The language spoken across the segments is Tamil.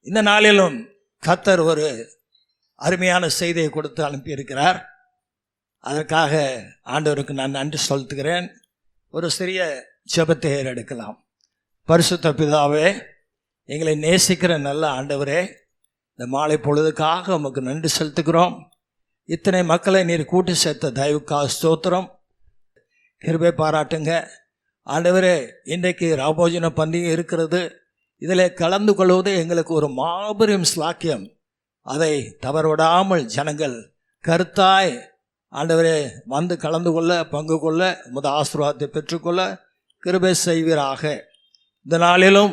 இந்த நாளிலும் கர்த்தர் ஒரு அருமையான செய்தியை கொடுத்து அனுப்பியிருக்கிறார். அதற்காக ஆண்டவருக்கு நான் நன்றி செலுத்துகிறேன். ஒரு சிறிய ஜெபத்தை எடுக்கலாம். பரிசுத்த பிதாவே, எங்களை நேசிக்கிற நல்ல ஆண்டவரே, இந்த மாலை பொழுதுக்காக உமக்கு நன்றி செலுத்துகிறோம். இத்தனை மக்களை நீர் கூட்டி சேர்த்த தயவுக்காக ஸ்தோத்திரம். கிருபை பாராட்டுங்க ஆண்டவரே. இன்றைக்கு ராபோஜன பண்டிகை இருக்கிறது. இதில் கலந்து கொள்வது எங்களுக்கு ஒரு மாபெரும் ஸ்லாக்கியம். அதை தவறவிடாமல் ஜனங்கள் கருத்தாய் ஆண்டவரே வந்து கலந்து கொள்ள, பங்கு கொள்ள, உமது ஆசீர்வாதத்தை பெற்றுக்கொள்ள கிருபை செய்வீராக. இந்த நாளிலும்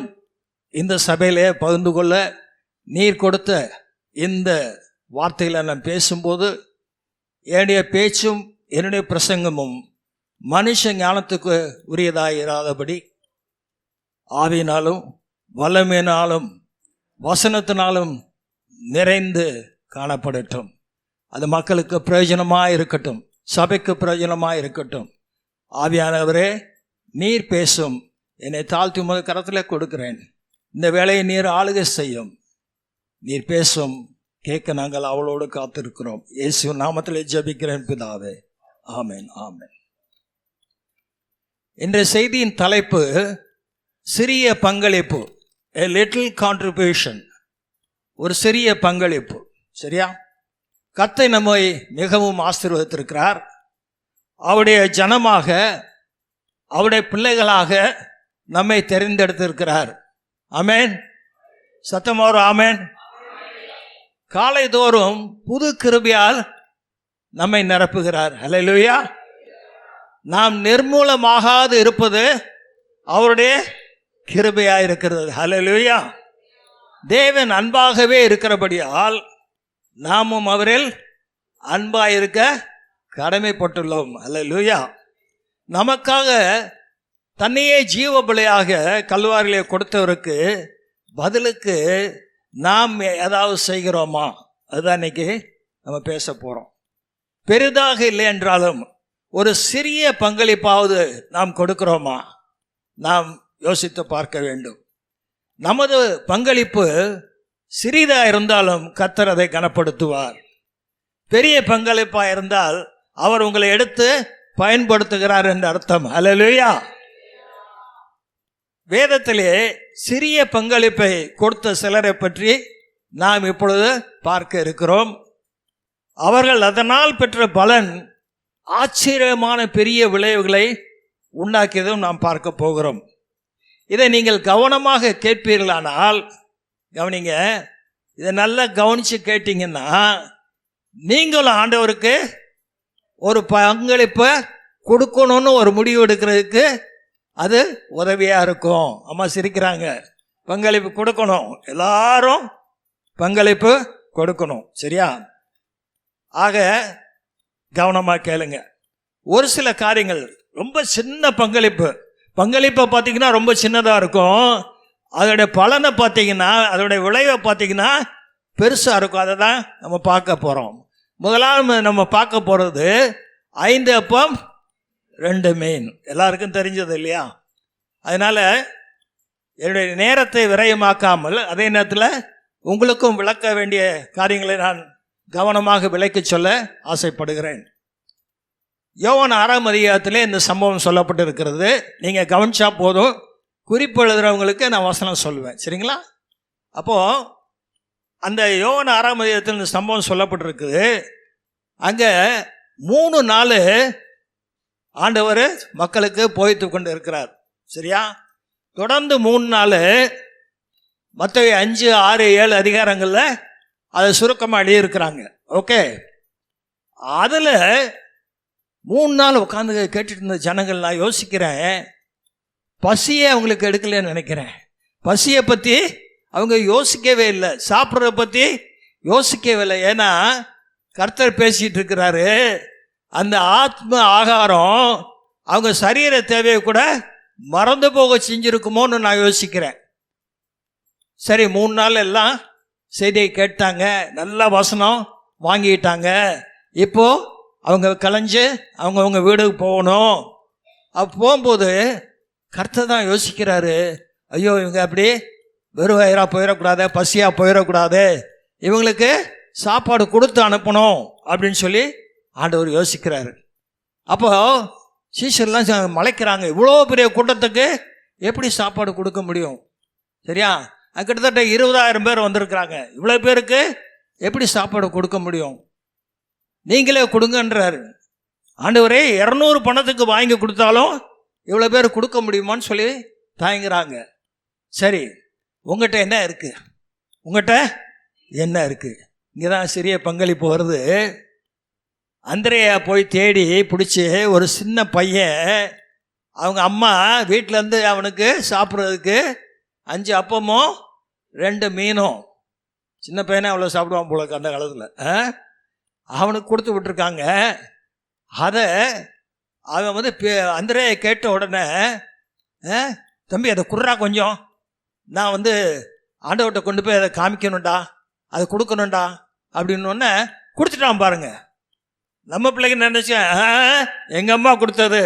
இந்த சபையிலே பகிர்ந்து கொள்ள நீர் கொடுத்த இந்த வார்த்தையில் நான் பேசும்போது என்னுடைய பேச்சும் என்னுடைய பிரசங்கமும் மனுஷ ஞானத்துக்கு உரியதாக இராதபடி ஆவியினாலும் வல்லமையினாலும் வசனத்தினாலும் நிறைந்து காணப்படட்டும். அது மக்களுக்கு பிரயோஜனமாக இருக்கட்டும், சபைக்கு பிரயோஜனமாக இருக்கட்டும். ஆவியானவரே, நீர் பேசும். என்னை தாழ்த்தி உமது கரத்தில் கொடுக்கிறேன். இந்த வேலையை நீர் ஆளுகை செய்யும். நீர் பேசும். கேட்க நாங்கள் அவளோடு காத்திருக்கிறோம். இயேசு நாமத்திலே ஜெபிக்கிறேன் பிதாவே, ஆமென், ஆமென். இன்றைய செய்தியின் தலைப்பு சிறிய பங்களிப்பு, a little contribution. ஒரு சிறிய பங்களிப்பு. சரியா? கர்த்தர் நம்மை மிகவும் ஆசீர்வதித்திருக்கிறார். அவருடைய ஜனமாக, அவருடைய பிள்ளைகளாக நம்மை தெரிந்தெடுத்திருக்கிறார். ஆமென். சத்தமாறு ஆமென். காலை தோறும் புது கிருபையால் நம்மை நிரப்புகிறார். ஹல்லேலூயா. நாம் நிர்மூலமாகாது இருப்பது அவருடைய கிருபையாக இருக்கிறது. ஹல்லேலூயா. தேவன் அன்பாகவே இருக்கிறபடியால் நாமும் அவரில் அன்பாக இருக்க கடமைப்பட்டுள்ளோம். ஹல்லேலூயா. நமக்காக தன்னையே ஜீவ பலியாக கல்வாரிலே கொடுத்தவருக்கு பதிலுக்கு நாம் ஏதாவது செய்கிறோமா? அதுதான் இன்னைக்கு நம்ம பேச போகிறோம். பெரிதாக இல்லை என்றாலும் ஒரு சிறிய பங்களிப்பாவது நாம் கொடுக்கிறோமா? நாம் யோசித்து பார்க்க வேண்டும். நமது பங்களிப்பு சிறிதாக இருந்தாலும் கர்த்தர் அதை கனப்படுத்துவார். பெரிய பங்களிப்பாக இருந்தால் அவர் உங்களை எடுத்து பயன்படுத்துகிறார் என்று அர்த்தம். ஹல்லேலூயா. வேதத்திலே சிறிய பங்களிப்பை கொடுத்த சிலரை பற்றி நாம் இப்பொழுது பார்க்க இருக்கிறோம். அவர்கள் அதனால் பெற்ற பலன் ஆச்சரியமான பெரிய விளைவுகளை உண்டாக்கியதும் நாம் பார்க்க போகிறோம். இதை நீங்கள் கவனமாக கேட்பீர்களானால், கவனிங்க, இதை நல்லா கவனித்து கேட்டீங்கன்னா நீங்களும் ஆண்டவருக்கு ஒரு பங்களிப்பை கொடுக்கணும்னு ஒரு முடிவு எடுக்கிறதுக்கு அது உதவியாக இருக்கும். அம்மா சிரிக்கிறாங்க. பங்களிப்பு கொடுக்கணும், எல்லாரும் பங்களிப்பு கொடுக்கணும். சரியா? ஆக கவனமாக கேளுங்க. ஒரு சில காரியங்கள் ரொம்ப சின்ன பங்களிப்பை பார்த்தீங்கன்னா ரொம்ப சின்னதாக இருக்கும். அதோடைய பலனை பார்த்தீங்கன்னா, அதோடைய விளைவை பார்த்தீங்கன்னா பெருசாக இருக்கும். அதை தான் நம்ம பார்க்க போகிறோம். முதலாவது நம்ம பார்க்க போகிறது 5 அப்பம் 2 மீன். எல்லாருக்கும் தெரிஞ்சது இல்லையா? அதனால் என்னுடைய நேரத்தை விரயமாக்காமல் அதே நேரத்தில் உங்களுக்கும் விளக்க வேண்டிய காரியங்களை நான் கவனமாக விளக்கி சொல்ல ஆசைப்படுகிறேன். யோவான் 6ஆம் அதிகாரத்திலே இந்த சம்பவம் சொல்லப்பட்டிருக்கிறது. நீங்கள் கவனிச்சா போதும். குறிப்பு எழுதுகிறவங்களுக்கு நான் வசனம் சொல்லுவேன். சரிங்களா? அப்போது அந்த யோவான் 6ஆம் அதிகாரத்தில் இந்த சம்பவம் சொல்லப்பட்டிருக்குது. அங்கே 3 நாள் ஆண்டவர் மக்களுக்கு போய்த்து கொண்டு இருக்கிறார். சரியா? தொடர்ந்து 3 நாள் மத்தேயு 5, 6, 7 அதிகாரங்களில் அதை சுருக்கமாக எழுதியிருக்கிறாங்க. ஓகே. அதில் 3 நாள் உட்காந்து கேட்டுட்டு இருந்த ஜனங்கள், நான் யோசிக்கிறேன், பசியே அவங்களுக்கு எடுக்கலன்னு நினைக்கிறேன். பசியை பற்றி அவங்க யோசிக்கவே இல்லை, சாப்பிட்றத பற்றி யோசிக்கவே இல்லை. ஏன்னா கர்த்தர் பேசிகிட்டு இருக்கிறாரு. அந்த ஆத்ம ஆகாரம் அவங்க சரீர தேவையை கூட மறந்து போக செஞ்சுருக்குமோன்னு நான் யோசிக்கிறேன். சரி, 3 நாள் எல்லாம் செய்தியை கேட்டாங்க, நல்ல வசனம் வாங்கிட்டாங்க. இப்போது அவங்க கலைஞ்சு அவங்க வீடுக்கு போகணும். அப்போ போகும்போது கர்த்தர் தான் யோசிக்கிறாரு, ஐயோ இவங்க அப்படி வெறும் வயிறாக போயிடக்கூடாது, பசியாக போயிடக்கூடாது, இவங்களுக்கு சாப்பாடு கொடுத்து அனுப்பணும் அப்படின்னு சொல்லி ஆண்டவர் யோசிக்கிறாரு. அப்போ சீஷர்லாம் மலைக்கிறாங்க, இவ்வளோ பெரிய கூட்டத்துக்கு எப்படி சாப்பாடு கொடுக்க முடியும்? சரியா, கிட்டத்தட்ட 20,000 பேர் வந்திருக்கிறாங்க, இவ்வளோ பேருக்கு எப்படி சாப்பாடு கொடுக்க முடியும்? நீங்களே கொடுங்கன்றாரு. ஆண்டவரே 200 பணத்துக்கு வாங்கி கொடுத்தாலும் இவ்வளோ பேர் கொடுக்க முடியுமான்னு சொல்லி தாங்குறாங்க. சரி, உங்கள்கிட்ட என்ன இருக்குது? உங்கள்கிட்ட என்ன இருக்குது? இங்கே தான் சிறிய பங்களிப்பு வருது. அந்திரேயா போய் தேடி பிடிச்சி ஒரு சின்ன பையன், அவங்க அம்மா வீட்டிலேருந்து அவனுக்கு சாப்பிட்றதுக்கு 5 அப்பமும் 2 மீனும், சின்ன பையனே அவ்வளோ சாப்பிடுவான் போல அந்த காலத்தில், அவனுக்கு கொடுத்து விட்டுருக்காங்க. அதை அவன் வந்து அந்திரேயா கேட்ட உடனே, தம்பி அதை குர்றா கொஞ்சம், நான் வந்து ஆண்டவர்கிட்ட கொண்டு போய் அதை காமிக்கணும்டா, அதை கொடுக்கணும்டா அப்படின்னு கொடுத்துட்டான் பாருங்க. நம்ம பிள்ளைங்க நினச்சேன், எங்கள் அம்மா கொடுத்தது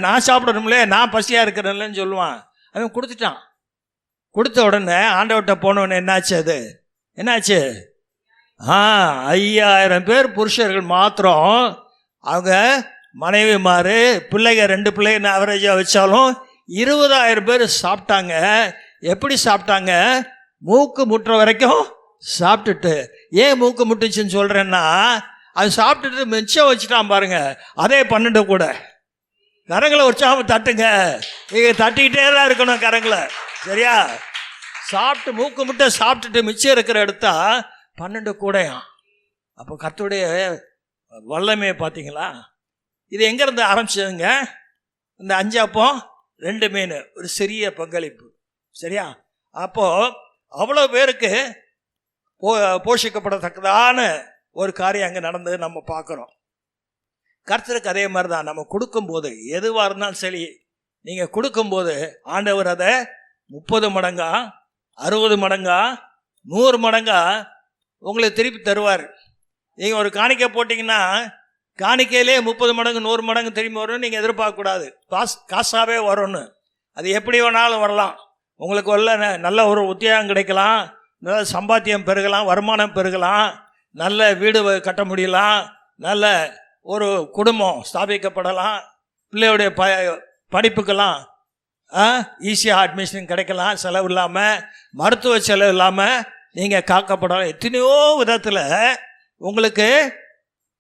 நான் சாப்பிடணும்லே, நான் பசியாக இருக்கிறேன்லன்னு சொல்லுவான். அவன் கொடுத்துட்டான். கொடுத்த உடனே ஆண்டவர்கிட்ட போனவொடனே என்னாச்சு? அது என்னாச்சு? 5000 பேர் புருஷர்கள் மாத்திரம், அவங்க மனைவிமார் பிள்ளைங்க 2 பிள்ளைங்க ஆவரேஜாக வச்சாலும் 20,000 பேர் சாப்பிட்டாங்க. எப்படி சாப்பிட்டாங்க? மூக்கு முட்டுற வரைக்கும் சாப்பிட்டுட்டு. ஏன் மூக்கு முட்டுச்சுன்னு சொல்கிறேன்னா, அது சாப்பிட்டுட்டு மிச்சம் வச்சுட்டான் பாருங்க. அதே 12 கூட. கரங்களை உற்சாகம் தட்டுங்க, நீங்கள் தட்டிக்கிட்டே தான் இருக்கணும் கரங்களை. சரியா, சாப்பிட்டு மூக்கு முட்டை சாப்பிட்டுட்டு மிச்சம் இருக்கிற எடுத்தா 12 கூடையாம். அப்போ கர்த்தருடைய வல்லமையை பார்த்தீங்களா? இது எங்கேருந்து ஆரம்பிச்சதுங்க? இந்த 5 அப்பம் 2 மீன், ஒரு சிறிய பங்களிப்பு. சரியா, அப்போது அவ்வளோ பேருக்கு போஷிக்கப்படத்தக்கதான ஒரு காரியம் அங்கே நடந்தது நம்ம பார்க்குறோம். கர்த்தருக்கு அதே மாதிரி தான். நம்ம கொடுக்கும்போது எதுவாக இருந்தாலும் சரி, நீங்கள் கொடுக்கும்போது ஆண்டவர் அதை 30 மடங்கா 60 மடங்கா 100 மடங்கா உங்களுக்கு திருப்பி தருவார். நீங்கள் ஒரு காணிக்கை போட்டிங்கன்னா காணிக்கையிலே 30 மடங்கு 100 மடங்கு திரும்பி வரும்னு நீங்கள் எதிர்பார்க்கக்கூடாது. காசாகவே வரும்னு. அது எப்படி வேணாலும் வரலாம். உங்களுக்கு நல்ல ஒரு உத்தியோகம் கிடைக்கலாம், நல்ல சம்பாத்தியம் பெருகலாம், வருமானம் பெருகலாம், நல்ல வீடு கட்ட முடியலாம், நல்ல ஒரு குடும்பம் ஸ்தாபிக்கப்படலாம், பிள்ளையுடைய படிப்புக்கெல்லாம் ஈஸியாக அட்மிஷன் கிடைக்கலாம், செலவு இல்லாமல், மருத்துவ செலவு இல்லாமல் நீங்கள் காக்கப்படலாம். எத்தனையோ விதத்தில் உங்களுக்கு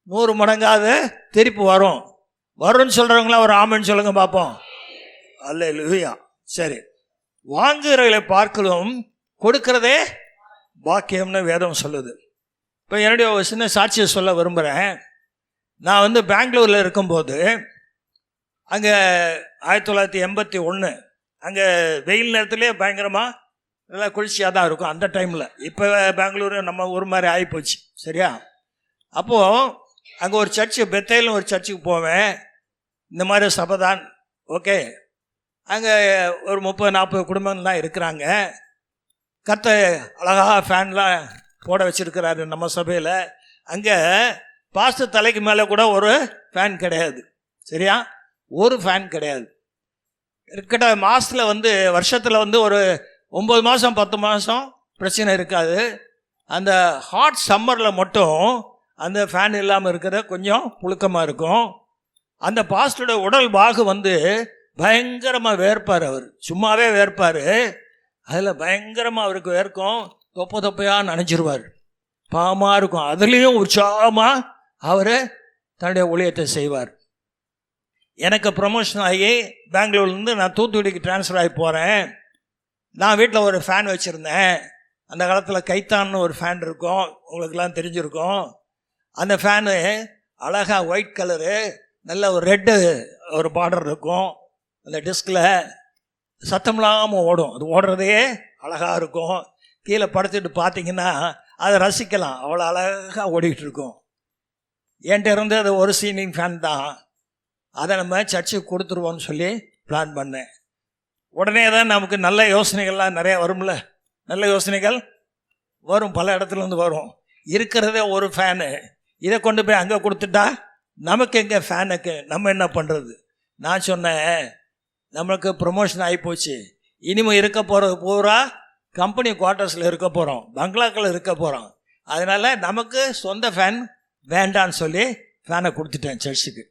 100 மடங்காவது திருப்பி வரும்னு சொல்கிறவங்களாம் ஒரு ஆமன்னு சொல்லுங்க பார்ப்போம். அல்லேலூயா. சரி, வாங்குகிறவர்களை பார்க்கலும் கொடுக்கிறதே பாக்கியம்னு வேதம் சொல்லுது. இப்போ என்னுடைய ஒரு சின்ன சாட்சியை சொல்ல விரும்புகிறேன். நான் வந்து பெங்களூரில் இருக்கும்போது, அங்கே 1981 அங்கே வெயில் நேரத்துலேயே பயங்கரமாக நல்லா குளிர்ச்சியாக தான் இருக்கும் அந்த டைமில். இப்போ பெங்களூரு நம்ம ஊர் மாதிரி ஆகிப்போச்சு. சரியா, அப்போது அங்கே ஒரு சர்ச்சு, பெத்தேல்னு ஒரு சர்ச்சுக்கு போவேன். இந்த மாதிரி சபை தான். ஓகே, அங்கே ஒரு 30-40 குடும்பங்கள் தான் இருக்கிறாங்க. கர்த்தர் அழகாக ஃபேன்லாம் போட வச்சுருக்கிறாரு நம்ம சபையில். அங்கே பாஸ்டர் தலைக்கு மேலே கூட ஒரு ஃபேன் கிடையாது. சரியா, ஒரு ஃபேன் கிடையாது. கிட்ட மாதத்தில் வந்து வருஷத்தில் வந்து ஒரு 9 மாதம் 10 மாதம் பிரச்சனை இருக்காது. அந்த ஹாட் சம்மரில் மட்டும் அந்த ஃபேன் இல்லாமல் இருக்கிற கொஞ்சம் புழுக்கமாக இருக்கும். அந்த பாஸ்டரோட உடல் பாகு வந்து பயங்கரமாக வேர்ப்பார். அவர் சும்மாவே வேர்ப்பார். அதில் பயங்கரமாக அவருக்கு வேர்க்கும். தொப்பையாக நனைஞ்சிருவார். பாவமாக இருக்கும். அதுலேயும் உற்சாகமாக அவர் தன்னுடைய ஊழியத்தை செய்வார். எனக்கு ப்ரமோஷன் ஆகி பெங்களூர்லேருந்து நான் தூத்துக்குடிக்கு ட்ரான்ஸ்ஃபர் ஆகி போகிறேன். நான் வீட்டில் ஒரு ஃபேன் வச்சுருந்தேன். அந்த காலத்தில் கைத்தான்னு ஒரு ஃபேன் இருக்கும், உங்களுக்கெல்லாம் தெரிஞ்சிருக்கும். அந்த ஃபேனு அழகாக ஒயிட் கலரு, நல்ல ஒரு ரெட்டு ஒரு பார்டர் இருக்கும். அந்த டிஸ்கில் சத்தம் இல்லாமல் ஓடும். அது ஓடுறதே அழகாக இருக்கும். கீழே படுத்துட்டு பார்த்தீங்கன்னா அதை ரசிக்கலாம். அவ்வளோ அழகாக ஓடிக்கிட்டு இருக்கும். என்கிட்ட இருந்து அது ஒரு சீலிங் ஃபேன் தான். அதை நம்ம சர்ச்சுக்கு கொடுத்துருவோம்னு சொல்லி பிளான் பண்ணேன். உடனே தான் நமக்கு நல்ல யோசனைகள்லாம் நிறையா வரும்ல. நல்ல யோசனைகள் வரும், பல இடத்துலேருந்து வரும். இருக்கிறதே ஒரு ஃபேனு, இதை கொண்டு போய் அங்கே கொடுத்துட்டா நமக்கு எங்கே ஃபேனுக்கு, நம்ம என்ன பண்ணுறது? நான் சொன்னேன், நம்மளுக்கு ப்ரொமோஷன் ஆகிப்போச்சு, இனிமேல் இருக்க போகிறது பூரா கம்பெனி குவார்ட்டர்ஸில் இருக்க போகிறோம், பங்களாக்கள் இருக்க போகிறோம். அதனால் நமக்கு சொந்த ஃபேன் வேண்டான்னு சொல்லி ஃபேனை கொடுத்துட்டேன் சர்ச்சுக்கு.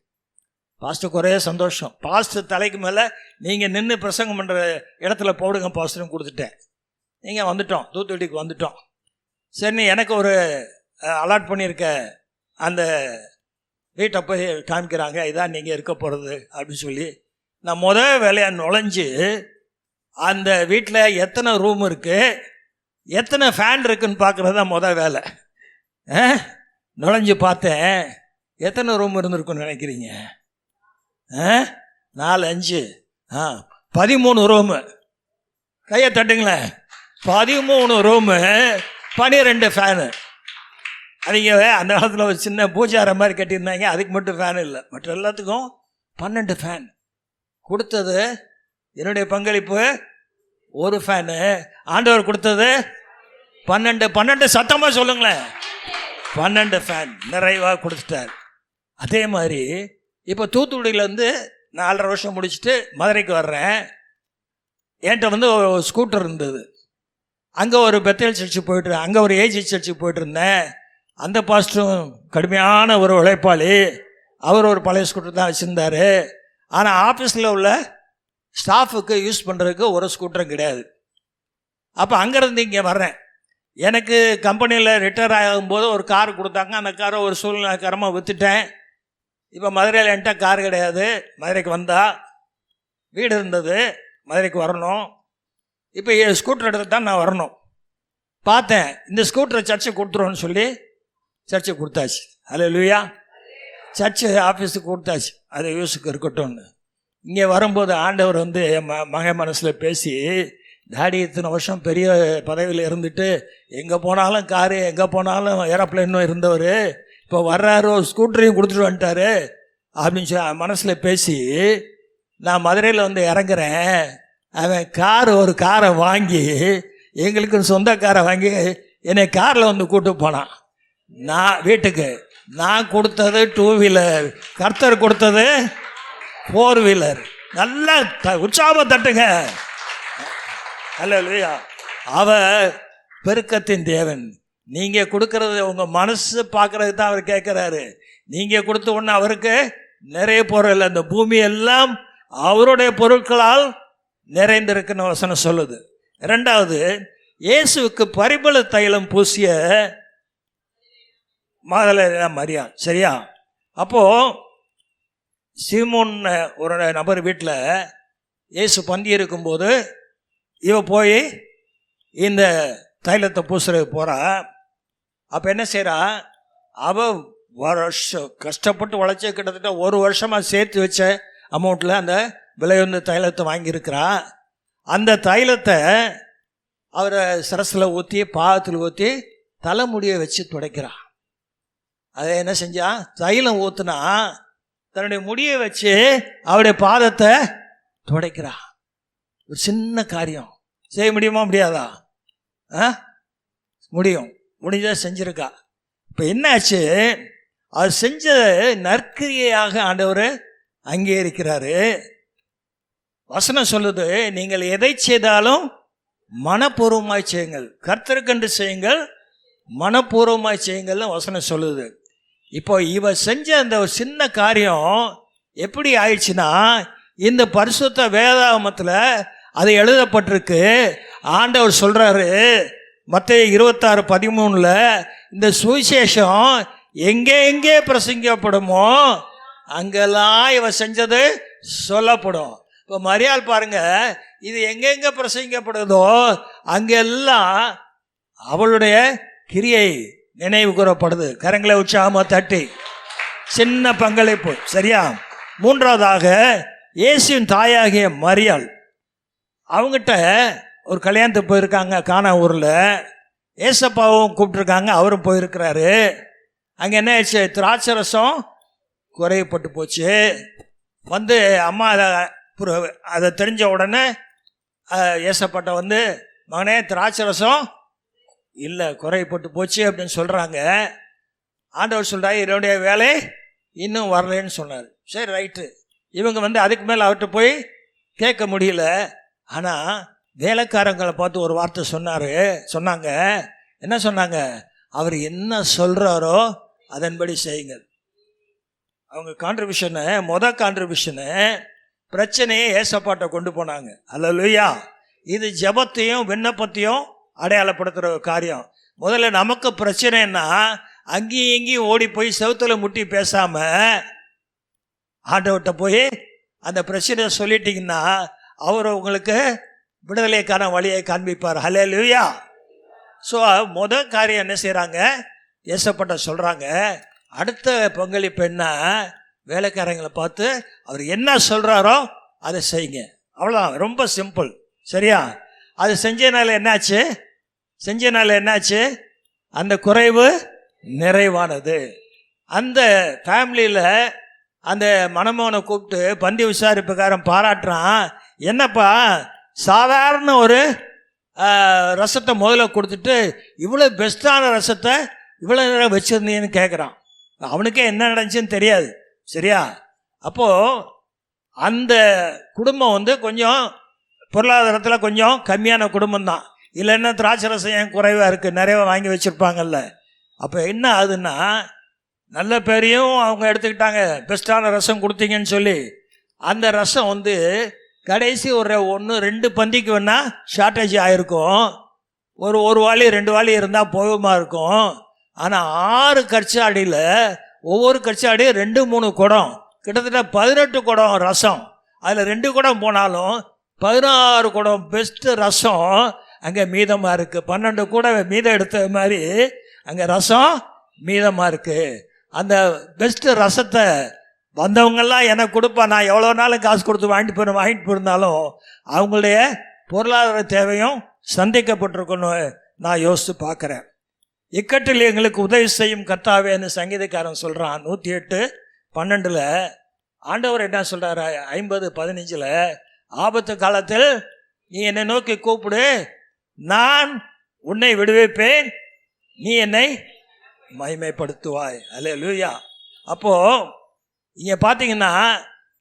பாஸ்டருக்கு ஒரே சந்தோஷம். பாஸ்டர் தலைக்கு மேலே நீங்கள் நின்று பிரசங்கம் பண்ணுற இடத்துல போடுங்க பாஸ்டர்னு கொடுத்துட்டேன். நீங்கள் வந்துட்டோம், தூத்துக்குடிக்கு வந்துட்டோம். சரி, எனக்கு ஒரு அலாட் பண்ணியிருக்க அந்த வீட்டை போய் காமிக்கிறாங்க, இதான் நீங்கள் இருக்க போகிறது அப்படின்னு சொல்லி நான் முதல் வேலையாக நுழைஞ்சு அந்த வீட்டில் எத்தனை ரூம் இருக்குது, எத்தனை ஃபேன் இருக்குதுன்னு பார்க்குறது தான் முதல் வேலை. நுழைஞ்சு பார்த்தேன், எத்தனை ரூம் இருந்திருக்குன்னு நினைக்கிறீங்க? 4 5 13 ரூமு. கையை தட்டுங்களேன். 13 ரூமு, 12 ஃபேனு. அவங்க அந்த காலத்தில் ஒரு சின்ன பூஜார மாதிரி கட்டியிருந்தாங்க, அதுக்கு மட்டும் ஃபேன் இல்லை, மற்ற எல்லாத்துக்கும் 12 ஃபேன். கொடுத்தது என்னுடைய பங்களிப்பு 1 ஃபேனு. ஆண்டவர் கொடுத்தது 12 சத்தமாக சொல்லுங்களேன். 12 ஃபேன் நிறைவாக கொடுத்துட்டார். அதே மாதிரி இப்போ தூத்துக்குடியிலேருந்து 4.5 வருஷம் முடிச்சுட்டு மதுரைக்கு வர்றேன். என்கிட்ட ஒரு ஸ்கூட்டர் இருந்தது. அங்கே ஒரு பெத்தேல் சர்ச்சு போய்ட்டு, அங்கே ஒரு ஏஜி சர்ச்சுக்கு போய்ட்டு இருந்தேன். அந்த பாஸ்டரும் கடுமையான ஒரு உழைப்பாளி. அவர் ஒரு பழைய ஸ்கூட்டர் தான் வச்சுருந்தார். ஆனால் ஆஃபீஸில் உள்ள ஸ்டாஃபுக்கு யூஸ் பண்ணுறதுக்கு ஒரு ஸ்கூட்டரும் கிடையாது. அப்போ அங்கேருந்து இங்கே வர்றேன். எனக்கு கம்பெனியில் ரிட்டையர் ஆகும்போது ஒரு கார் கொடுத்தாங்க. அந்த காரை ஒரு சூழ்நிலைக்காரமாக விற்றுட்டேன். இப்போ மதுரையில் என்கிட்ட கார் கிடையாது. மதுரைக்கு வந்தால் வீடு இருந்தது, மதுரைக்கு வரணும். இப்போ ஸ்கூட்டர் எடுத்து தான் நான் வரணும். பார்த்தேன், இந்த ஸ்கூட்டரை சர்ச்சுக்கு கொடுத்துருவோன்னு சொல்லி சர்ச்சுக்கு கொடுத்தாச்சு. அல்லேலூயா. சர்ச்சு ஆஃபீஸுக்கு கொடுத்தாச்சு, அது யூஸுக்கு இருக்கட்டும்னு. இங்கே வரும்போது ஆண்டவர் என் மகன் மனசில் பேசி, டாடி இத்தனை வருஷம் பெரிய பதவியில் இருந்துட்டு எங்கே போனாலும் காரு, எங்கே போனாலும் ஏரோப்ளைனும் இருந்தவர், இப்போ வர்றாரு ஒரு ஸ்கூட்டரையும் கொடுத்துட்டு வந்துட்டாரு அப்படின்னு சொல்லி மனசில் பேசி, நான் மதுரையில் இறங்குறேன். அவன் ஒரு காரை வாங்கி, எங்களுக்கு சொந்த காரை வாங்கி என்னை காரில் கூட்டு போனான். நான் வீட்டுக்கு நான் கொடுத்தது 2 வீலர், கர்த்தர் கொடுத்தது 4 வீலர். நல்லா உற்சாகமாக தட்டுங்க. அல்லேலூயா. அவர் பெருக்கத்தின் தேவன். நீங்கள் கொடுக்கறது உங்கள் மனசு பார்க்கறது தான் அவர் கேட்குறாரு. நீங்கள் கொடுத்த ஒன்று அவருக்கு நிறைய பொருள், அந்த பூமி எல்லாம் அவருடைய பொருட்களால் நிறைந்திருக்குன்னு வசனம் சொல்லுது. 2வது, இயேசுவுக்கு பரிமள தைலம் பூசிய மரியா. சரியா? அப்போது சீமோன் ஒரு நபர் வீட்டில் இயேசு பந்தி இருக்கும்போது இவ போய் இந்த தைலத்தை பூசுறதுக்கு போகிறா. அப்போ என்ன செய்கிறா, அவள் வருஷம் கஷ்டப்பட்டு உழைச்சி கிட்டத்தட்ட 1 வருஷமாக சேர்த்து வச்ச அமௌண்ட்டில் அந்த விலையுந்த தைலத்தை வாங்கியிருக்கிறா. அந்த தைலத்தை அவரை சரசில் ஊற்றி, பாதத்தில் ஊற்றி தலைமுடியை வச்சு துடைக்கிறா. அதை என்ன செஞ்சா, தைலம் ஊற்றுனா தன்னுடைய முடியை வச்சு அவருடைய பாதத்தை துடைக்கிறா. ஒரு சின்ன காரியம் செய்ய முடியுமா, முடியாதா? முடியும், முடிஞ்சால் செஞ்சுருக்கா. இப்போ என்னாச்சு, அது செஞ்ச நற்கிரியையாக ஆண்டவர் அங்கீகரிக்கிறாரு. வசனம் சொல்லுது, நீங்கள் எதை செய்தாலும் மனப்பூர்வமாய் செய்யுங்கள், கர்த்தருக்கென்று செய்யுங்கள், மனப்பூர்வமாய் செய்யுங்கள்னு வசனம் சொல்லுது. இப்போ இவ செஞ்ச அந்த ஒரு சின்ன காரியம் எப்படி ஆயிடுச்சுன்னா, இந்த பரிசுத்த வேதாகமத்தில் அது எழுதப்பட்டிருக்கு. ஆண்டவர் சொல்கிறாரு மத்தேயு 26:13, இந்த சுவிசேஷம் எங்கே எங்கே பிரசங்கிக்கப்படுமோ அங்கெல்லாம் இவ செஞ்சது சொல்லப்படும். இப்போ மரியாள் பாருங்க, இது எங்கெங்கே பிரசங்கிக்கப்படுதோ அங்கெல்லாம் அவளுடைய கிரியை நினைவு கூறப்படுது. கரங்களை உற்சாகமாக தட்டி சின்ன பங்களிப்பு. சரியா? 3வதாக, இயேசுவின் தாயாகிய மரியாள், அவங்ககிட்ட ஒரு கல்யாணத்துக்கு போயிருக்காங்க கானா ஊரில். ஏசப்பாவும் கூப்பிட்டுருக்காங்க, அவரும் போயிருக்கிறாரு. அங்கே என்ன ஆயிடுச்சு, திராட்சை ரசம் குறையப்பட்டு போச்சு. அம்மா அதை தெரிஞ்ச உடனே ஏசப்பாட்ட மகனே திராட்சை ரசம் இல்லை, குறையப்பட்டு போச்சு அப்படின்னு சொல்கிறாங்க. ஆண்டவர் சொல்கிறார், என்னுடைய வேலை இன்னும் வரலன்னு சொன்னார். சரி, ரைட்டு. இவங்க அதுக்கு மேலே அவர்கிட்ட போய் கேட்க முடியல. ஆனால் வேலைக்காரங்களை பார்த்து ஒரு வார்த்தை சொன்னாங்க. என்ன சொன்னாங்க? அவர் என்ன சொல்கிறாரோ அதன்படி செய்யுங்க. அவங்க கான்ட்ரிபியூஷனு பிரச்சனையை ஏசப்பாட்டை கொண்டு போனாங்க. அல்லேலூயா. இது ஜெபத்தையும் விண்ணப்பத்தையும் அடையாளப்படுத்துகிற ஒரு காரியம். முதல்ல நமக்கு பிரச்சனைன்னா அங்கேயும் இங்கேயும் ஓடி போய் செவுத்துல முட்டி பேசாமல் ஆண்டவர்கிட்ட போய் அந்த பிரச்சனையை சொல்லிட்டீங்கன்னா அவர் உங்களுக்கு விடுதலைக்கான வழியை காண்பிப்பார். அல்லேலூயா. ஸோ முதல் காரியம் என்ன செய்கிறாங்க? ஏசப்பாட்ட சொல்கிறாங்க. அடுத்த பங்களிப்பு என்ன? வேலைக்காரங்களை பார்த்து அவர் என்ன சொல்கிறாரோ அதை செய்யுங்க. அவ்வளோதான், ரொம்ப சிம்பிள். சரியா? அது செஞ்சனால என்னாச்சு? அந்த குறைவு நிறைவானது. அந்த ஃபேமிலியில் அந்த மணமகனை கூப்பிட்டு பந்தி விசாரிப்புக்காரன் பாராட்டுறான். என்னப்பா, சாதாரண ஒரு ரசத்தை முதல்ல கொடுத்துட்டு இவ்வளோ பெஸ்ட்டான ரசத்தை இவ்வளோ நேரம் வச்சுருந்தீங்கன்னு கேட்குறான். அவனுக்கே என்ன நடந்துச்சுன்னு தெரியாது. சரியா? அப்போது அந்த குடும்பம் கொஞ்சம் பொருளாதாரத்தில் கொஞ்சம் கம்மியான குடும்பம்தான். இல்லைன்னா திராட்சை ரசம் ஏன் குறைவாக இருக்குது, நிறைய வாங்கி வச்சுருப்பாங்கல்ல. அப்போ என்ன ஆகுதுன்னா, நல்ல பேரையும் அவங்க எடுத்துக்கிட்டாங்க, பெஸ்ட்டான ரசம் கொடுத்தீங்கன்னு சொல்லி. அந்த ரசம் கடைசி ஒரு 1-2 பந்திக்கு வேணால் ஷார்ட்டேஜ் ஆகிருக்கும். ஒரு வாளி 2 வாளி இருந்தால் போகுமா இருக்கும். ஆனால் 6 கற்சாடியில் ஒவ்வொரு கற்சாடியும் 2-3 குடம், கிட்டத்தட்ட 18 குடம் ரசம். அதில் 2 குடம் போனாலும் 16 குடம் பெஸ்ட்டு ரசம் அங்கே மீதமாக இருக்குது. 12 கூட மீதம் எடுத்த மாதிரி அங்கே ரசம் மீதமாக இருக்குது. அந்த பெஸ்ட்டு ரசத்தை வந்தவங்கெல்லாம் எனக்கு கொடுப்பா, நான் எவ்வளோ நாளும் காசு கொடுத்து வாங்கிட்டு போயிருந்தாலும் அவங்களுடைய பொருளாதார தேவையும் சந்திக்கப்பட்டிருக்கணும். நான் யோசித்து பார்க்குறேன். இக்கட்டில் எங்களுக்கு உதவி செய்யும் கர்த்தாவேன்னு சங்கீதக்காரன் சொல்கிறான். 108:12 ஆண்டவர் என்ன சொல்கிறார்? 50:15 ஆபத்து காலத்தில் நீ என்னை நோக்கி கூப்பிடு, நான் உன்னை விடுவிப்பேன், நீ என்னை மகிமைப்படுத்துவாய். அல்லேலூயா. அப்போது இங்கே பார்த்தீங்கன்னா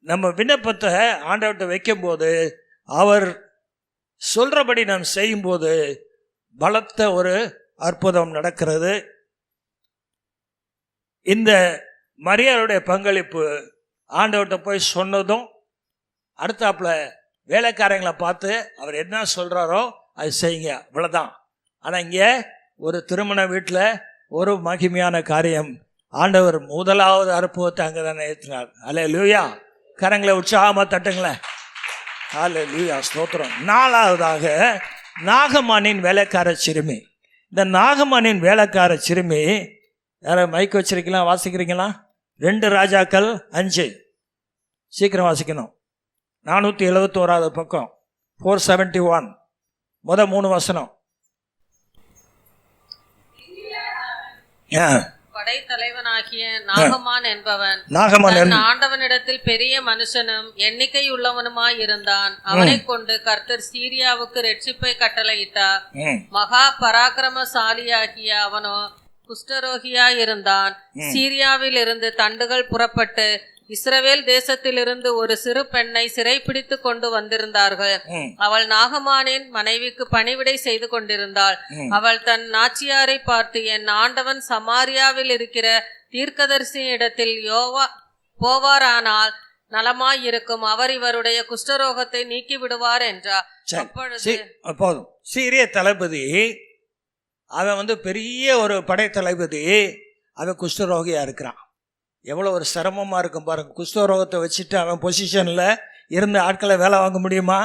நம்ம விண்ணப்பத்தை ஆண்டவர்கிட்ட வைக்கும்போது அவர் சொல்கிறபடி நாம் செய்யும்போது பலத்த ஒரு அற்புதம் நடக்கிறது. இந்த மரியாளுடைய பங்களிப்பு ஆண்டவர்கிட்ட போய் சொன்னதும் அடுத்தாப்புல வேலைக்காரங்களை பார்த்து அவர் என்ன சொல்கிறாரோ அது செய்யுங்க, இவ்வளோதான். ஆனால் இங்கே ஒரு திருமண வீட்டில் ஒரு மகிமையான காரியம், ஆண்டவர் முதலாவது அற்புதத்தை அங்கே தான் ஏற்றினார். அல்லேலூயா. கரங்களை உற்சாகமாக தட்டுங்களேன். அல்லேலூயா, ஸ்தோத்திரம். 4வதாக நாகமானின் வேலைக்கார சிறுமி. இந்த நாகமானின் வேலைக்கார சிறுமி யாரும் மைக் வச்சிருக்கலாம், வாசிக்கிறீங்களா? 2 ராஜாக்கள் 5, சீக்கிரம் வாசிக்கணும். 471 பக்கம், 471, முதல் 3 வசனம். படைத்தலைவனாகிய நாகமான் என்பவன் ஆண்டவனிடத்தில் பெரிய மனுஷனும் எண்ணிக்கை உள்ளவனுமாய் இருந்தான். அவனை கொண்டு கர்த்தர் சீரியாவுக்கு ரட்சிப்பை கட்டளையிட்டார். மகா பராக்கிரமசாலியாகிய அவனோ குஷ்டரோகியாய் இருந்தான். சீரியாவில் இருந்து தண்டுகள் புறப்பட்டு இஸ்ரவேல் தேசத்திலிருந்து ஒரு சிறு பெண்ணை சிறைப்பிடித்து கொண்டு வந்திருந்தார்கள். அவள் நாகமானின் மனைவிக்கு பணிவிடை செய்து கொண்டிருந்தாள். அவள் தன் நாச்சியாரை பார்த்து, என் ஆண்டவன் சமாரியாவில் இருக்கிற தீர்க்கதரிசி இடத்தில் போவாரானால் நலமாயிருக்கும், அவர் இவருடைய குஷ்டரோகத்தை நீக்கி விடுவார் என்றார். அப்போது சீரிய தளபதி அவன் பெரிய ஒரு படை தளபதி, அவன் குஷ்டரோகியா இருக்கிறான். எவ்வளோ ஒரு சிரமமாக இருக்கும் பாருங்க. குஷ்டரோகத்தை வச்சுட்டு அவன் பொசிஷனில் இருந்து ஆட்களை வேலை வாங்க முடியுமா?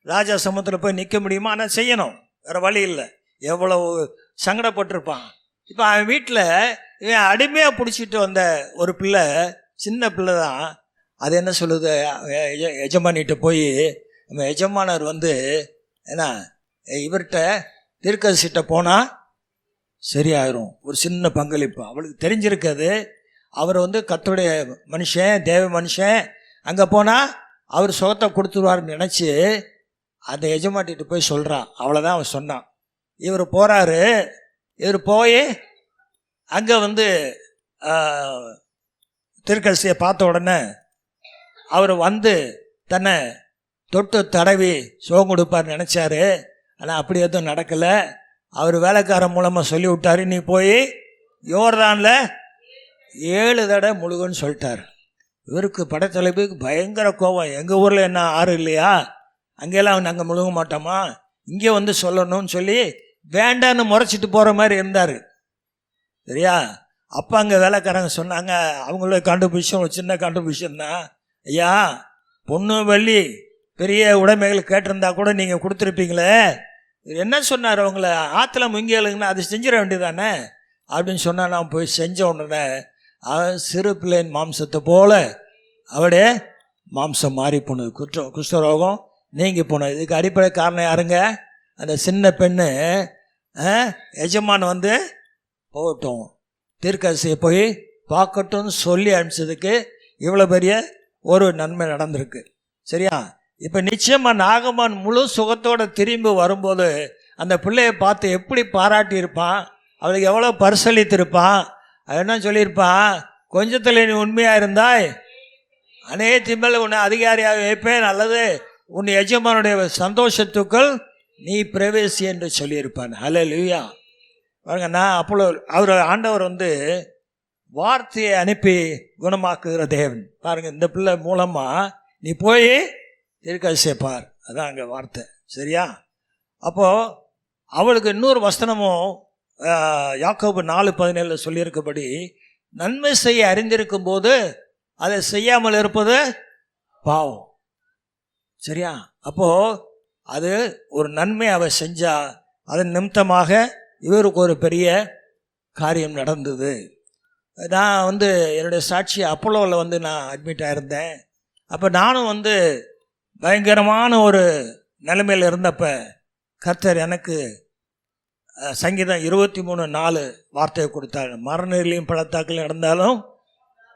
ராஜா சமூகத்தில் போய் நிற்க முடியுமா? ஆனால் செய்யணும், வேறு வழி இல்லை. எவ்வளோ சங்கடப்பட்டிருப்பான். இப்போ அவன் வீட்டில் இவன் அடிமையாக பிடிச்சிட்டு வந்த ஒரு பிள்ளை, சின்ன பிள்ளை தான். அது என்ன சொல்லுது? எஜமானிகிட்ட போய், நம்ம எஜமானர் ஏன்னா இவர்கிட்ட தீர்க்கதரிசிட்ட போனால் சரியாயிரும், ஒரு சின்ன பங்களிப்பு. அவளுக்கு தெரிஞ்சிருக்காது அவர் கர்த்தருடைய மனுஷன், தேவ மனுஷன், அங்கே போனால் அவர் சுகத்தை கொடுத்துருவார்னு நினச்சி அந்த எஜமாட்டிகிட்ட போய் சொல்கிறான். அவ்வளோதான் அவன் சொன்னான். இவர் போகிறாரு. இவர் போய் அங்கே தீர்க்கதரிசியை பார்த்த உடனே அவர் தன்னை தொட்டு தடவி சுகம் கொடுப்பார் நினச்சாரு. ஆனால் அப்படி எதுவும் நடக்கலை. அவர் வேலைக்காரன் மூலமாக சொல்லி விட்டாரு, நீ போய் யோர்தானில் 7 தடவை முழுகுன்னு சொல்லிட்டார். இவருக்கு படைத்தலைப்புக்கு பயங்கர கோபம். எங்கள் ஊரில் என்ன ஆறு இல்லையா, அங்கெல்லாம் நாங்கள் முழுக மாட்டோமா, இங்கே வந்து சொல்லணும்னு சொல்லி வேண்டான்னு முறைச்சிட்டு போகிற மாதிரி இருந்தார். சரியா? அப்போ அங்கே வேலைக்காரங்க சொன்னாங்க, அவங்களோட கான்ட்ரிபியூஷன் ஒரு சின்ன கான்ட்ரிபியூஷன் தான். ஐயா, பொண்ணு வெள்ளி பெரிய உடைமைகள் கேட்டிருந்தா கூட நீங்கள் கொடுத்துருப்பீங்களே. என்ன சொன்னார், அவங்கள ஆற்றுல முங்கியலுங்கன்னா அது செஞ்சிட வேண்டியதானே அப்படின்னு சொன்னால் நான் போய் செஞ்ச உடனே சிறு பிள்ளையின் மாம்சத்தை போல அவடைய மாம்சம் மாறி போனது, குஷ்டரோகம் நீங்கி போனது. இதுக்கு அடிப்படை காரணம் யாருங்க? அந்த சின்ன பெண்ணு எஜமான் வந்து போகட்டும் தீர்க்கதரிசியை போய் பார்க்கட்டும்னு சொல்லி அனுப்பிச்சதுக்கு இவ்வளோ பெரிய ஒரு நன்மை நடந்திருக்கு. சரியா? இப்போ நிச்சயமாக நாகமான் முழு சுகத்தோடு திரும்பி வரும்போது அந்த பிள்ளையை பார்த்து எப்படி பாராட்டியிருப்பான், அவளுக்கு எவ்வளோ பரிசளித்திருப்பான். அது என்ன சொல்லியிருப்பான், கொஞ்சத்தில் நீ உண்மையாக இருந்தாய் அநேகத்தின் மேல் உன்னை அதிகாரியாக வைப்பேன், அல்லது உன் எஜமானுடைய சந்தோஷத்துக்குள் நீ பிரவேசி என்று சொல்லியிருப்பான். ஹல்லேலூயா. பாருங்க, நான் அப்போ அவர் ஆண்டவர் வந்து வார்த்தையை அனுப்பி குணமாக்குகிற தேவன். பாருங்கள், இந்த பிள்ளை மூலமாக நீ போய் தீர்க்கதரிசியை பார், அதான் அங்கே வார்த்தை. சரியா? அப்போது அவளுக்கு இன்னொரு வசனமும் யாக்கோபு 4:17 சொல்லியிருக்கபடி, நன்மை செய்ய அறிந்திருக்கும் போது அதை செய்யாமல் இருப்பது பாவம். சரியா? அப்போது அது ஒரு நன்மை அவள் செஞ்சா, அதன் நிமித்தமாக இவருக்கு ஒரு பெரிய காரியம் நடந்தது. நான் வந்து என்னுடைய சாட்சி அப்போலோவில் வந்து நான் அட்மிட் ஆகிருந்தேன். அப்போ நானும் வந்து பயங்கரமான ஒரு நிலைமையில் இருந்தப்ப கர்த்தர் எனக்கு சங்கீதம் 23:4 வார்த்தையை கொடுத்தார். மரணத்திலையும் பள்ளத்தாக்கில் நடந்தாலும்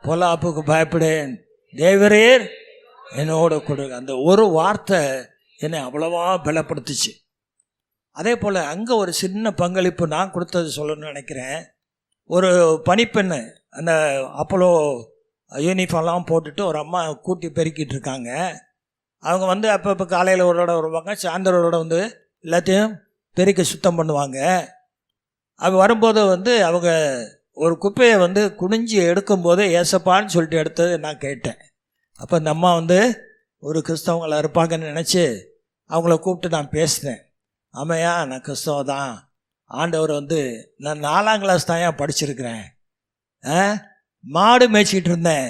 பொல்லாப்புக்கு பயப்படேன், தேவரீர் என்னோட கொடு. அந்த ஒரு வார்த்தை என்னை அவ்வளவா பலப்படுத்துச்சு. அதே போல் அங்கே ஒரு சின்ன பங்களிப்பு நான் கொடுத்தது சொல்லணும்னு நினைக்கிறேன். ஒரு பணிப்பெண்ணு அந்த அப்போலோ யூனிஃபார்ம்லாம் போட்டுட்டு ஒரு அம்மா கூட்டி பெருக்கிட்டு இருக்காங்க. அவங்க வந்து அப்போ காலையில் ஒருவோட வருவாங்க, சாயந்தரோட வந்து எல்லாத்தையும் பெருக்கி சுத்தம் பண்ணுவாங்க. அது வரும்போது வந்து அவங்க ஒரு குப்பையை வந்து குனிஞ்சி எடுக்கும்போது ஏசப்பான்னு சொல்லிட்டு எடுத்தது நான் கேட்டேன். அப்போ இந்த அம்மா வந்து ஒரு கிறிஸ்தவங்களை இருப்பாங்கன்னு நினச்சி அவங்கள கூப்பிட்டு நான் பேசினேன். ஆமையா, நான் கிறிஸ்தவ தான், ஆண்டவர் வந்து நான் 4ஆம் கிளாஸ் தான் ஏன் படிச்சிருக்கிறேன், மாடு மேய்ச்சிக்கிட்டு இருந்தேன்,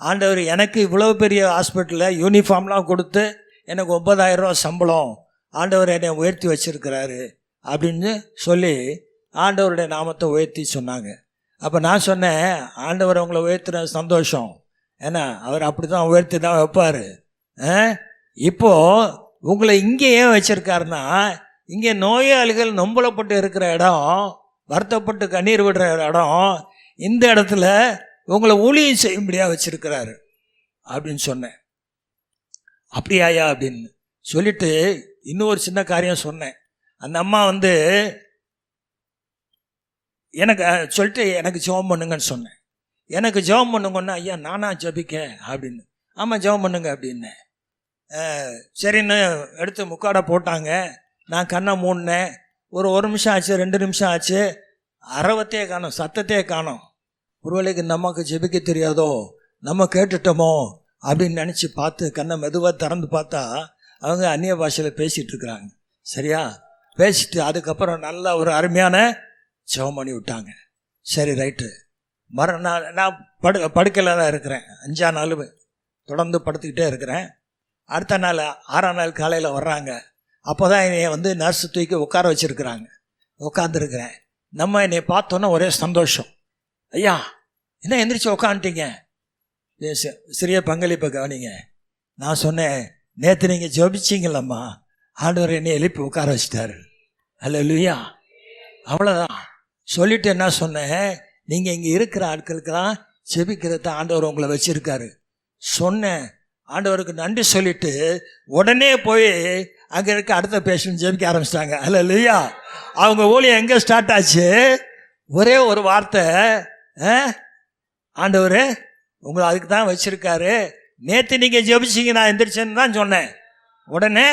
ஆண்டவர் எனக்கு இவ்வளோ பெரிய ஹாஸ்பிட்டலில் யூனிஃபார்ம்லாம் கொடுத்து எனக்கு 9,000 ரூபா சம்பளம், ஆண்டவர் என்னை உயர்த்தி வச்சிருக்கிறாரு அப்படின்னு சொல்லி ஆண்டவருடைய நாமத்தை உயர்த்தி சொன்னாங்க. அப்போ நான் சொன்னேன், ஆண்டவர் உங்களை உயர்த்துற சந்தோஷம், ஏன்னா அவர் அப்படி தான் உயர்த்தி தான் வைப்பார். இப்போது உங்களை இங்கே ஏன் வச்சுருக்காருன்னா, இங்கே நோயாளிகள் நொம்பலப்பட்டு இருக்கிற இடம், வருத்தப்பட்டு கண்ணீர் விடுற இடம், இந்த இடத்துல உங்களை ஊழியம் செய்யும்படியாக வச்சுருக்கிறாரு அப்படின்னு சொன்னேன். அப்படியாயா அப்படின்னு சொல்லிட்டு இன்னொரு சின்ன காரியம் சொன்னேன். அந்த அம்மா வந்து எனக்கு சொல்லிட்டு எனக்கு ஜெபம் பண்ணுங்கன்னு சொன்னேன். எனக்கு ஜெபம் பண்ணுங்கன்னா, ஐயா நானா ஜெபிக்க அப்படின்னு. ஆமாம் ஜெபம் பண்ணுங்க அப்படின்னேன். சரின்னு எடுத்து முக்காடை போட்டாங்க. நான் கண்ணை மூடினேன். ஒரு நிமிஷம் ஆச்சு, 2 நிமிஷம் ஆச்சு, அரவத்தையே காணோம், சத்தத்தையே காணோம். ஒருவேளைக்கு நமக்கு ஜெபிக்க தெரியாதோ, நம்ம கேட்டுட்டோமோ அப்படின்னு நினச்சி பார்த்து கண்ணை மெதுவாக திறந்து பார்த்தா அவங்க அந்நிய பாஷையில் பேசிகிட்டு இருக்கிறாங்க. சரியா? பேசிட்டு அதுக்கப்புறம் நல்லா ஒரு அருமையான ஜெபம் பண்ணி விட்டாங்க. சரி ரைட்டு. நான் படுக்கையில் தான் இருக்கிறேன். 5ஆம் நாள் தொடர்ந்து படுத்துக்கிட்டே இருக்கிறேன். அடுத்த நாள் 6ஆம் நாள் காலையில் வர்றாங்க. அப்போ தான் என்னை வந்து நர்ஸு தூக்கி உட்கார வச்சுருக்குறாங்க. உட்காந்துருக்கிறேன். நம்ம என்னை பார்த்தோன்னா ஒரே சந்தோஷம். ஐயா என்ன எந்திரிச்சு உட்காந்துட்டீங்க, சிறிய பங்களிப்பை கவனிங்க. நான் சொன்னேன், நேற்று நீங்கள் ஜெபிச்சிங்களம்மா, ஆண்டவர் என்னை எழுப்பி உட்கார வச்சிட்டாரு. அல்லேலூயா. அவ்வளோதான். சொல்லிட்டு என்ன சொன்னேன், நீங்கள் இங்கே இருக்கிற ஆட்களுக்கெல்லாம் ஜெபிக்கிறத ஆண்டவர் உங்களை வச்சுருக்காரு சொன்னேன். ஆண்டவருக்கு நன்றி சொல்லிட்டு உடனே போய் அங்கே இருக்க அடுத்த பேஷண்ட் ஜெபிக்க ஆரம்பிச்சிட்டாங்க. அல்லேலூயா. அவங்க ஊழியம் எங்கே ஸ்டார்ட் ஆச்சு? ஒரே ஒரு வார்த்தை, ஆண்டவர் உங்களை அதுக்கு தான் வச்சுருக்காரு, நேற்று நீங்கள் ஜெபிச்சிங்க நான் எந்திரிச்சேன்னு தான் சொன்னேன். உடனே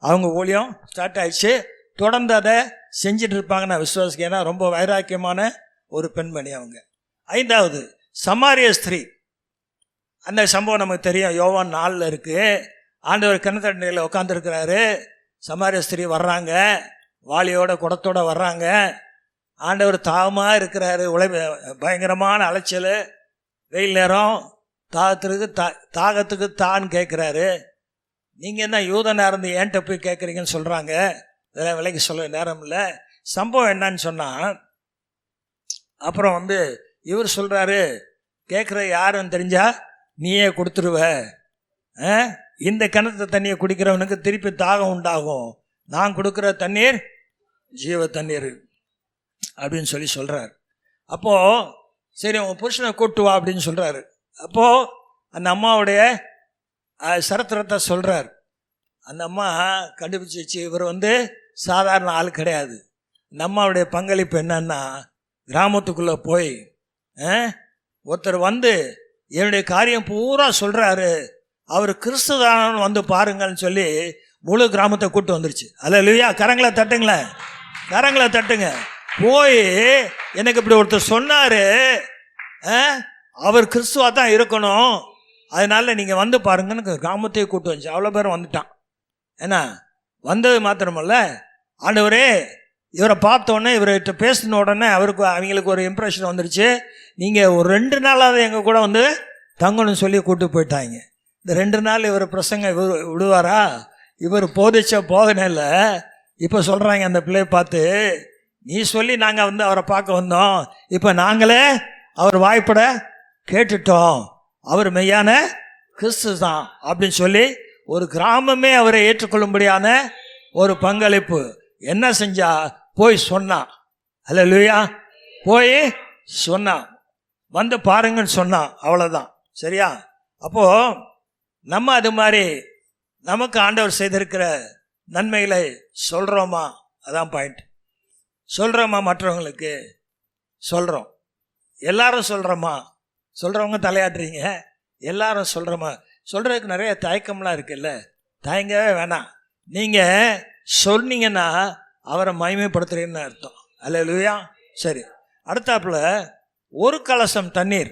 அவங்க ஊழியம் ஸ்டார்ட் ஆயிடுச்சு. தொடர்ந்து அதை செஞ்சுட்டு இருப்பாங்க நான் விசுவாசிக்கிறேன். ஏன்னா ரொம்ப வைராக்கியமான ஒரு பெண்மணி அவங்க. 5வது சமாரிய ஸ்திரீ. அந்த சம்பவம் நமக்கு தெரியும், யோவான் 4 இருக்குது. ஆண்டவர் கிணத்தண்டையில் உட்காந்துருக்கிறாரு. சமாரிய ஸ்திரீ வர்றாங்க, வாளியோட குடத்தோட வர்றாங்க. ஆண்டவர் தாகமாக இருக்கிறாரு, பயங்கரமான அலைச்சல், வெயில் நேரம், தாகத்துக்கு தான் கேட்குறாரு. நீங்கள் என்ன யூதனாக இருந்து ஏன்ட்ட போய் கேட்குறீங்கன்னு சொல்கிறாங்க. இதெல்லாம் விலைக்கு சொல்ல நேரம் இல்லை. சம்பவம் என்னன்னு சொன்னால், அப்புறம் இவர் சொல்கிறாரு, கேட்குற யாருன்னு தெரிஞ்சா நீயே கொடுத்துருவ, இந்த கிணத்து தண்ணியை குடிக்கிறவனுக்கு திருப்பி தாகம் உண்டாகும், நான் கொடுக்குற தண்ணீர் ஜீவ தண்ணீர் அப்படின்னு சொல்கிறார். அப்போது சரி உன் புருஷனை கூட்டு வா அப்படின்னு சொல்கிறாரு. அப்போது அந்த அம்மாவுடைய சரித்திரத்தை சொல்கிறார். அந்த அம்மா கண்டுபிடிச்சி இவர் சாதாரண ஆள் கிடையாது. அந்த அம்மாவுடைய பங்களிப்பு என்னன்னா, கிராமத்துக்குள்ளே போய் ஒருத்தர் என்னுடைய காரியம் பூரா சொல்கிறாரு, அவர் கிறிஸ்துதானு பாருங்கன்னு சொல்லி முழு கிராமத்தை கூட்டு வந்துருச்சு. அல்லேலூயா. கரங்களை தட்டுங்களேன், கரங்களை தட்டுங்க. போய் எனக்கு இப்படி ஒருத்தர் சொன்னார், அவர் கிறிஸ்துவா தான் இருக்கணும், அதனால நீங்கள் பாருங்கன்னு கிராமத்தையே கூட்டு வந்துச்சு. அவ்வளோ பேர் வந்துட்டான். ஏன்னா வந்தது மாத்திரமல்ல, ஆண்டவரே இவரை பார்த்தோன்னே, இவர்கிட்ட பேசின உடனே அவங்களுக்கு ஒரு இம்ப்ரெஷன் வந்துருச்சு, நீங்கள் ஒரு 2 நாளாவது எங்கள் கூட தங்கணும்னு சொல்லி கூப்பிட்டு போயிட்டாங்க. இந்த 2 நாள் இவர் பிரசங்க விடுவாரா? இவர் போதிச்ச போகனே இல்லை. இப்போ சொல்கிறாங்க அந்த பிள்ளையை பார்த்து, நீ சொல்லி நாங்கள் அவரை பார்க்க வந்தோம், இப்போ நாங்களே அவர் வாய்ப்பட கேட்டுட்டோம், அவர் மெய்யான கிறிஸ்து தான் அப்படின்னு சொல்லி ஒரு கிராமமே அவரை ஏற்றுக்கொள்ளும்படியான ஒரு பங்களிப்பு. என்ன செஞ்சா? போய் சொன்னான். அல்லேலூயா. போய் சொன்னான், பாருங்கன்னு சொன்னான். அவ்வளோதான். சரியா? அப்போது நம்ம அது மாதிரி நமக்கு ஆண்டவர் செய்திருக்கிற நன்மைகளை சொல்கிறோமா? அதான் பாயிண்ட். சொல்கிறோமா? மற்றவங்களுக்கு சொல்கிறோம். எல்லாரும் சொல்கிறோமா? சொல்கிறவங்க தலையாட்டுறீங்க. எல்லாரும் சொல்கிறோமா? சொல்கிறதுக்கு நிறைய தயக்கம்லாம் இருக்குல்ல, தயங்கவே வேணாம். நீங்கள் சொன்னீங்கன்னா அவரை மகிமைப்படுத்துறீங்கன்னு அர்த்தம். அல்லேலூயா. சரி, அடுத்தாப்புல ஒரு கலசம் தண்ணீர்.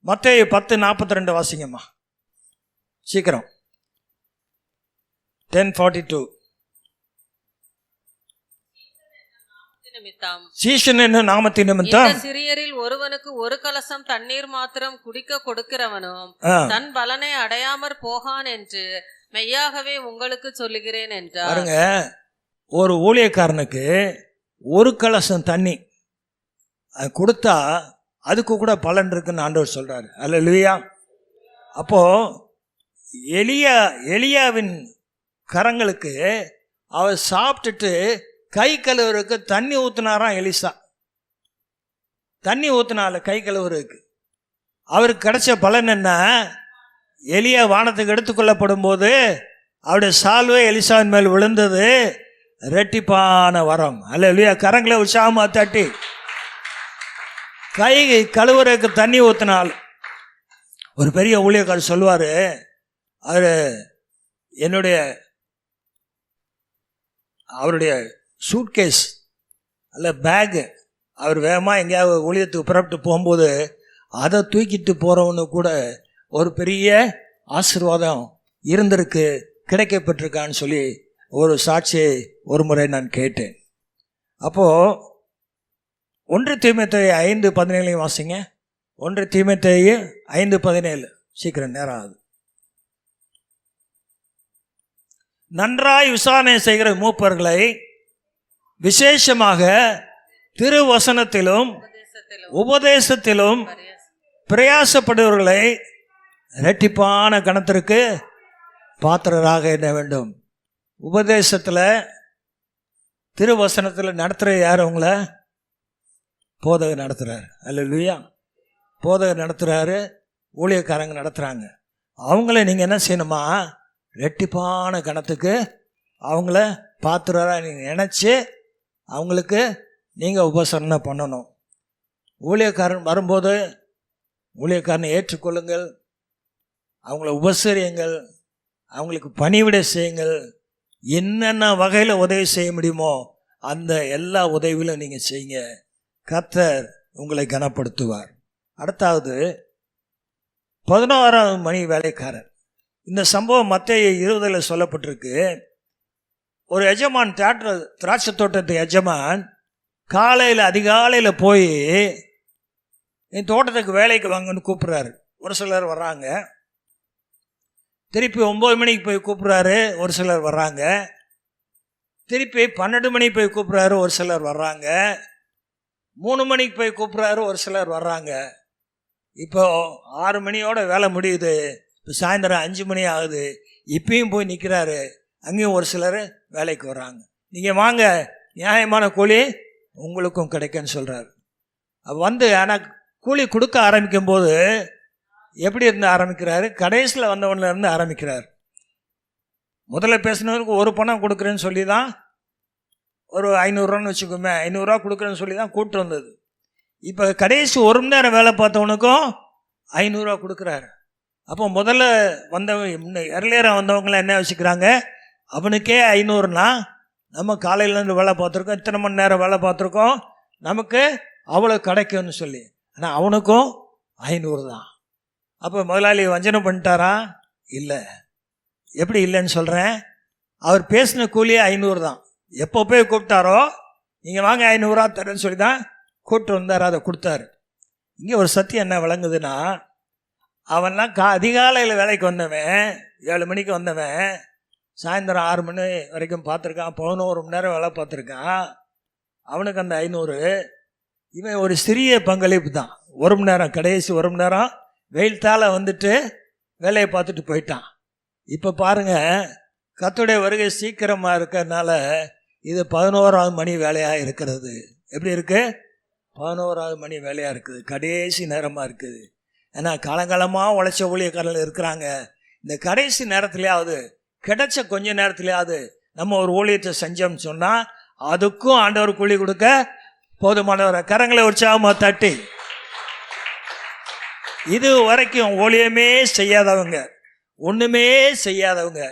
மத்தேயு 10:42 வாசிங்கம்மா சீக்கிரம். 10:42. சீஷன் என்ன நாமத்தின் நிமித்தம் சிறியரில் ஒருவனுக்கு ஒரு கலசம் தண்ணீர் மாத்திரம் குடிக்க கொடுக்கிறவனும் தன் பலனை அடையாமற் போகான் என்று மெய்யாகவே உங்களுக்கு சொல்லுகிறேன் என்றார். பாருங்க, ஒரு ஊழியக்காரனுக்கு ஒரு கலசம் தண்ணி கொடுத்தா அதுக்கு கூட பலன் இருக்குன்னு ஆண்டவர் சொல்றாரு. அல்லேலூயா. அப்போ எலியாவின் கரங்களுக்கு அவர் சாப்பிட்டுட்டு கை கழுவுறதுக்கு தண்ணி ஊற்றினாராம். எலிசா தண்ணி ஊற்றினால கை கழுவுறதுக்கு. அவருக்கு கிடைச்ச பலன் என்ன? எலியா வானத்துக்கு எடுத்துக்கொள்ளப்படும் போது அவருடைய சால்வை எலிசாவின் மேல் விழுந்தது, ரெட்டிப்பான வரம். அல்லேலூயா. கரங்களை உற்சாகமாக தட்டி கை கழுவுறதுக்கு தண்ணி ஊற்றினால். ஒரு பெரிய ஊழியக்காரர் சொல்லுவார், அவர் அவருடைய சூட்கேஸ் அல்ல பேகு, அவர் வேகமாக எங்கேயாவது ஊழியத்துக்கு புறப்பட்டு போகும்போது அதை தூக்கிட்டு போகிறவனு கூட ஒரு பெரிய ஆசீர்வாதம் இருந்திருக்கு, கிடைக்கப்பட்டிருக்கான்னு சொல்லி ஒரு சாட்சியை ஒரு முறை நான் கேட்டேன். அப்போது 1 தீமோத்தேயு 5:17 வாசிங்க. 1 தீமோத்தேயு 5:17. சீக்கிரம், நேரம் ஆகுது. நன்றாய் விசாரணை செய்கிற மூப்பர்களை விசேஷமாக திருவசனத்திலும் உபதேசத்திலும் பிரயாசப்படுபவர்களை இரட்டிப்பான கணத்திற்கு பாத்திரராக எண்ண வேண்டும். உபதேசத்தில் திருவசனத்தில் நடத்துகிற யார்? உங்களை போதகர் நடத்துகிறார். அல்லேலூயா. போதகர் நடத்துகிறாரு, ஊழியக்காரங்க நடத்துகிறாங்க. அவங்கள நீங்கள் என்ன செய்யணுமா? ரெட்டிப்பான கணத்துக்கு அவங்கள பாத்திரராக நீங்கள் நினச்சி அவங்களுக்கு நீங்கள் உபசரணை பண்ணணும். ஊழியக்காரன் வரும்போது ஊழியக்காரனை ஏற்றுக்கொள்ளுங்கள், அவங்கள உபசரியுங்கள், அவங்களுக்கு பணிவிடை செய்யுங்கள். என்னென்ன வகையில் உதவி செய்ய முடியுமோ அந்த எல்லா உதவியிலும் நீங்கள் செய்யுங்க. கர்த்தர் உங்களை கனப்படுத்துவார். அடுத்தாவது 11ஆவது மணி வேலைக்காரர். இந்த சம்பவம் மத்தேயு 20 சொல்லப்பட்டிருக்கு. ஒரு எஜமான், திராட்சை தோட்டத்து எஜமான் காலையில் அதிகாலையில் போய் என் தோட்டத்துக்கு வேலைக்கு வாங்கன்னு கூப்பிட்றாரு. ஒரு சிலர் வர்றாங்க. திருப்பி 9 மணிக்கு போய் கூப்பிட்றாரு, ஒரு சிலர் வர்றாங்க. திருப்பி 12 மணிக்கு போய் கூப்பிட்றாரு, ஒரு சிலர் வர்றாங்க. 3 மணிக்கு போய் கூப்பிட்றாரு, ஒரு சிலர் வர்றாங்க. இப்போ 6 மணியோட வேலை முடியுது. இப்போ சாயந்தரம் 5 மணி ஆகுது. இப்பயும் போய் நிற்கிறாரு. அங்கேயும் ஒரு சிலர் வேலைக்கு வர்றாங்க. நீங்கள் வாங்க, நியாயமான கூலி உங்களுக்கும் கிடைக்குன்னு சொல்கிறாரு. வந்து ஆனால் கூலி கொடுக்க ஆரம்பிக்கும் போது எப்படி இருந்து ஆரம்பிக்கிறாரு? கடைசியில் வந்தவன்ல இருந்து ஆரம்பிக்கிறார். முதல்ல பேசினவருக்கு ஒரு பணம் கொடுக்குறேன்னு சொல்லி தான், ஒரு 500 வச்சுக்கோமே, 500 கொடுக்குறேன்னு சொல்லி தான் கூப்பிட்டு வந்தது. இப்போ கடைசி 1 மணி நேரம் வேலை பார்த்தவனுக்கும் 500 கொடுக்குறாரு. அப்போ முதல்ல வந்தவங்க, எர்லியராக வந்தவங்களாம் என்ன வச்சுக்கிறாங்க? அவனுக்கே 500னா நம்ம காலையிலேருந்து வேலை பார்த்துருக்கோம், இத்தனை மணி நேரம் வேலை பார்த்துருக்கோம், நமக்கு அவ்வளோ கிடைக்கும்னு சொல்லி. ஆனால் அவனுக்கும் 500 தான். அப்போ முதலாளி வஞ்சனை பண்ணிட்டாரா? இல்லை. எப்படி இல்லைன்னு சொல்கிறேன்? அவர் பேசின கூலியே 500 தான். எப்போ போய் கூப்பிட்டாரோ, நீங்கள் வாங்க 500 தரேன்னு சொல்லி தான் கூப்பிட்டு வந்தார், அதை கொடுத்தாரு. இங்கே ஒரு சத்தியம் என்ன விளங்குதுன்னா, அவன்லாம் அதிகாலையில் வேலைக்கு வந்தவன், 7 மணிக்கு வந்தவன், சாயந்தரம் 6 மணி வரைக்கும் பார்த்துருக்கான், 11 மணி நேரம் வேலை பார்த்துருக்கான். அவனுக்கு அந்த 500. இவன் ஒரு சிறிய பங்களிப்பு தான். 1 மணி நேரம், கடைசி 1 மணி நேரம் வெயில் தாழ வந்துட்டு வேலையை பார்த்துட்டு போயிட்டான். இப்போ பாருங்கள், கர்த்தருடைய வருகை சீக்கிரமாக இருக்கிறதுனால இது 11ஆவது மணி வேலையாக இருக்கிறது. எப்படி இருக்குது? 11ஆவது மணி வேலையாக இருக்குது, கடைசி நேரமாக இருக்குது. ஏன்னா காலங்காலமாக உழைச்ச ஊழியக்காரர்கள் இருக்கிறாங்க. இந்த கடைசி நேரத்துலையாவது, கிடைச்ச கொஞ்ச நேரத்துலையாவது நம்ம ஒரு ஊழியத்தை செஞ்சோம்னு சொன்னால் அதுக்கும் ஆண்டவர் கூலி கொடுக்க போதுமானவரை. கரங்களை உற்சாகமாக தட்டி, இது வரைக்கும் ஊழியமே செய்யாதவங்க, ஒன்றுமே செய்யாதவங்க,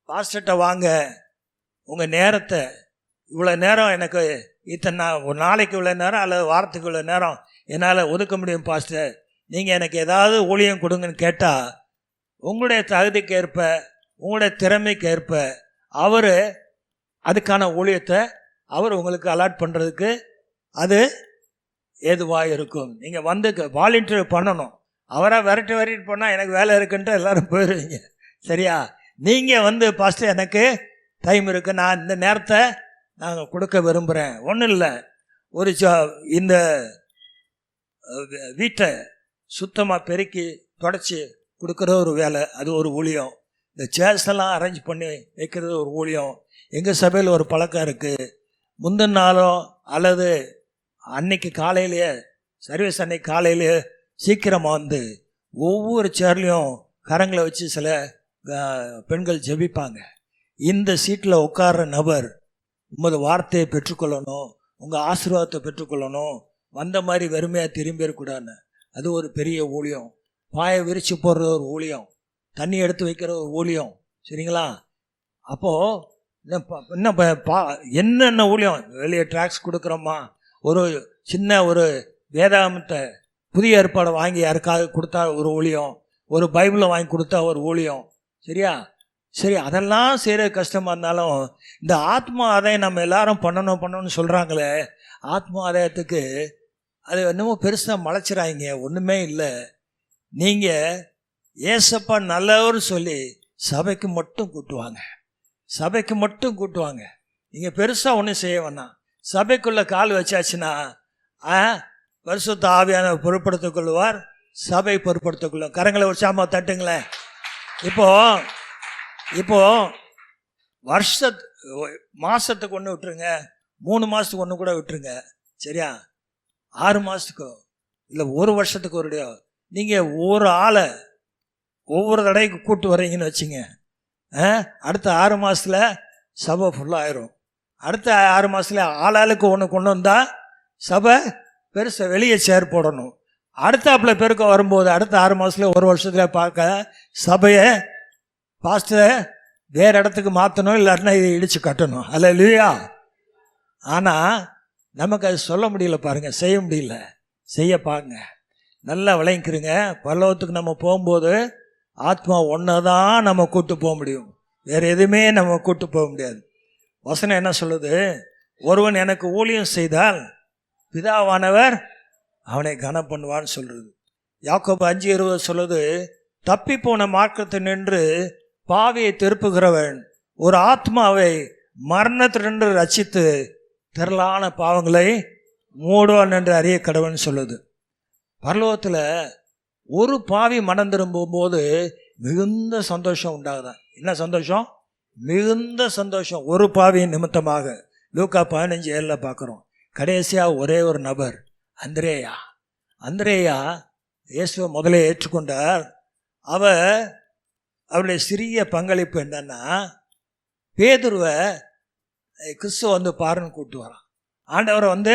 பாஸ்டர்கிட்ட வாங்க, உங்கள் நேரத்தை இவ்வளோ நேரம் எனக்கு இத்தனை ஒரு நாளைக்கு இவ்வளோ நேரம் அல்லது வாரத்துக்கு இவ்வளோ நேரம் என்னால் ஒதுக்க முடியும் பாஸ்டர், நீங்கள் எனக்கு ஏதாவது ஊழியம் கொடுங்கன்னு கேட்டால் உங்களுடைய தகுதிக்கு ஏற்ப, உங்களுடைய திறமைக்கு ஏற்ப அவர் அதுக்கான ஊழியத்தை அவர் உங்களுக்கு அலாட் பண்ணுறதுக்கு அது ஏதுவாக இருக்கும். நீங்கள் வந்து வாலண்டியர் பண்ணணும். அவராக விரட்டி பண்ணால் எனக்கு வேலை இருக்குன்ட்டு எல்லோரும் போயிடுவீங்க. சரியா? நீங்கள் வந்து பாஸ்டர் எனக்கு டைம் இருக்குது, நான் இந்த நேரத்தை நாங்கள் கொடுக்க விரும்புகிறேன். ஒன்றும் இல்லை, ஒரு இந்த வீட்டை சுத்தமாக பெருக்கி தொடச்சி கொடுக்குற ஒரு வேலை, அது ஒரு ஊழியம். இந்த சேர்ஸ் எல்லாம் அரேஞ்ச் பண்ணி வைக்கிறது ஒரு ஊழியம். எங்கள் சபையில் ஒரு பழக்கம் இருக்குது. முந்தின நாளோ அல்லது அன்னைக்கு காலையிலேயே, சர்வீஸ் அன்னைக்கு காலையிலேயே சீக்கிரமாக வந்து ஒவ்வொரு சேர்லையும் கரங்களை வச்சு சில பெண்கள் ஜெபிப்பாங்க. இந்த சீட்டில் உட்கார்ற நபர் உமது வார்த்தையை பெற்றுக்கொள்ளணும், உங்கள் ஆசீர்வாதத்தை பெற்றுக்கொள்ளணும், வந்த மாதிரி வெறுமையாக திரும்பிடக்கூடாதுன்னு. அது ஒரு பெரிய ஊழியம். பாயை விரித்து போடுற ஒரு ஊழியம், தண்ணி எடுத்து வைக்கிற ஒரு ஊழியம். சரிங்களா? அப்போது இன்னும் என்னென்ன ஊழியம், வெளியே ட்ராக்ஸ் கொடுக்குறோமா, ஒரு சின்ன ஒரு வேதாகமத்தை புதிய ஏற்பாடை வாங்கி யாருக்காக கொடுத்தா ஒரு ஊழியம், ஒரு பைபிளை வாங்கி கொடுத்தா ஒரு ஊழியம். சரியா? சரி, அதெல்லாம் செய்கிற கஷ்டமாக இருந்தாலும் இந்த ஆத்மா ஆதாயம் நம்ம எல்லாரும் பண்ணணும்னு சொல்கிறாங்களே, ஆத்மா ஆதாயத்துக்கு அது என்னமோ பெருசாக மலைச்சிடாங்க. ஒன்றுமே இல்லை. நீங்கள் ஏசப்பா நல்லவர் சொல்லி சபைக்கு மட்டும் கூட்டுவாங்க, சபைக்கு மட்டும் கூட்டுவாங்க. நீங்கள் பெருசாக ஒன்றும் செய்ய வேணாம். சபைக்குள்ளே கால் வச்சாச்சுன்னா பரிசுத்த ஆவியானவர் பொறுப்படுத்திக் கொள்வார், சபை பொறுப்படுத்திக் கொள்ளும். கரங்களை உற்சாகமாக தட்டுங்களேன். இப்போ மாதத்துக்கு ஒன்று விட்டுருங்க, 3 மாதத்துக்கு ஒன்று கூட விட்டுருங்க. சரியா? 6 மாதத்துக்கோ இல்லை 1 வருஷத்துக்கு ஒரு நீங்கள் ஒரு ஆளை ஒவ்வொரு தடவைக்கு கூட்டு வர்றீங்கன்னு வச்சுங்க, அடுத்த 6 மாதத்தில் சபை ஃபுல்லாகிடும். அடுத்த 6 மாதத்தில் ஆளாளுக்கு ஒன்று கொண்டு வந்தால் சபை பெருசை வெளியே சேர் போடணும். அடுத்தாப்பில் பெருக்க வரும்போது அடுத்த 6 மாதத்தில் 1 வருஷத்தில் பார்க்க சபையை பாஸ்டர் வேற இடத்துக்கு மாற்றணும், இல்லாட்டினா இதை இடிச்சு கட்டணும். அல்லேலூயா. ஆனால் நமக்கு அது சொல்ல முடியல பாருங்க, செய்ய முடியல. செய்ய பாருங்க, நல்லா விளங்கிக்கிறங்க. பரலோகத்துக்கு நம்ம போகும்போது ஆத்மா ஒன்றை தான் நம்ம கூட்டு போக முடியும், வேறு எதுவுமே நம்ம கூட்டு போக முடியாது. வசனம் என்ன சொல்லுது? ஒருவன் எனக்கு ஊழியம் செய்தால் பிதாவானவர் அவனை கனம் பண்ணுவான்னு சொல்றது. யாக்கோபு 5:20 சொல்லுது, தப்பி போன மார்க்கத்தை நின்று பாவியை திருப்புகிறவன் ஒரு ஆத்மாவை மரணத்தினின்று ரட்சித்து திரளான பாவங்களை மூடுவான் என்று அறிய கடவுள்னு சொல்லுது. பரலோகத்தில் ஒரு பாவி மனம் திரும்பும்போது மிகுந்த சந்தோஷம் உண்டாகுதான். என்ன சந்தோஷம்? மிகுந்த சந்தோஷம். ஒரு பாவியின் நிமித்தமாக லூக்கா 15:7 பார்க்குறோம். கடைசியாக ஒரே ஒரு நபர், அந்திரேயா. அந்திரேயா இயேசுவை முதலே ஏற்றுக்கொண்டார். அவருடைய சிறிய பங்களிப்பு என்னன்னா, பேதுருவை கிறிஸ்துவ வந்து பாருன்னு கூப்பிட்டு வரான். ஆண்டவரை வந்து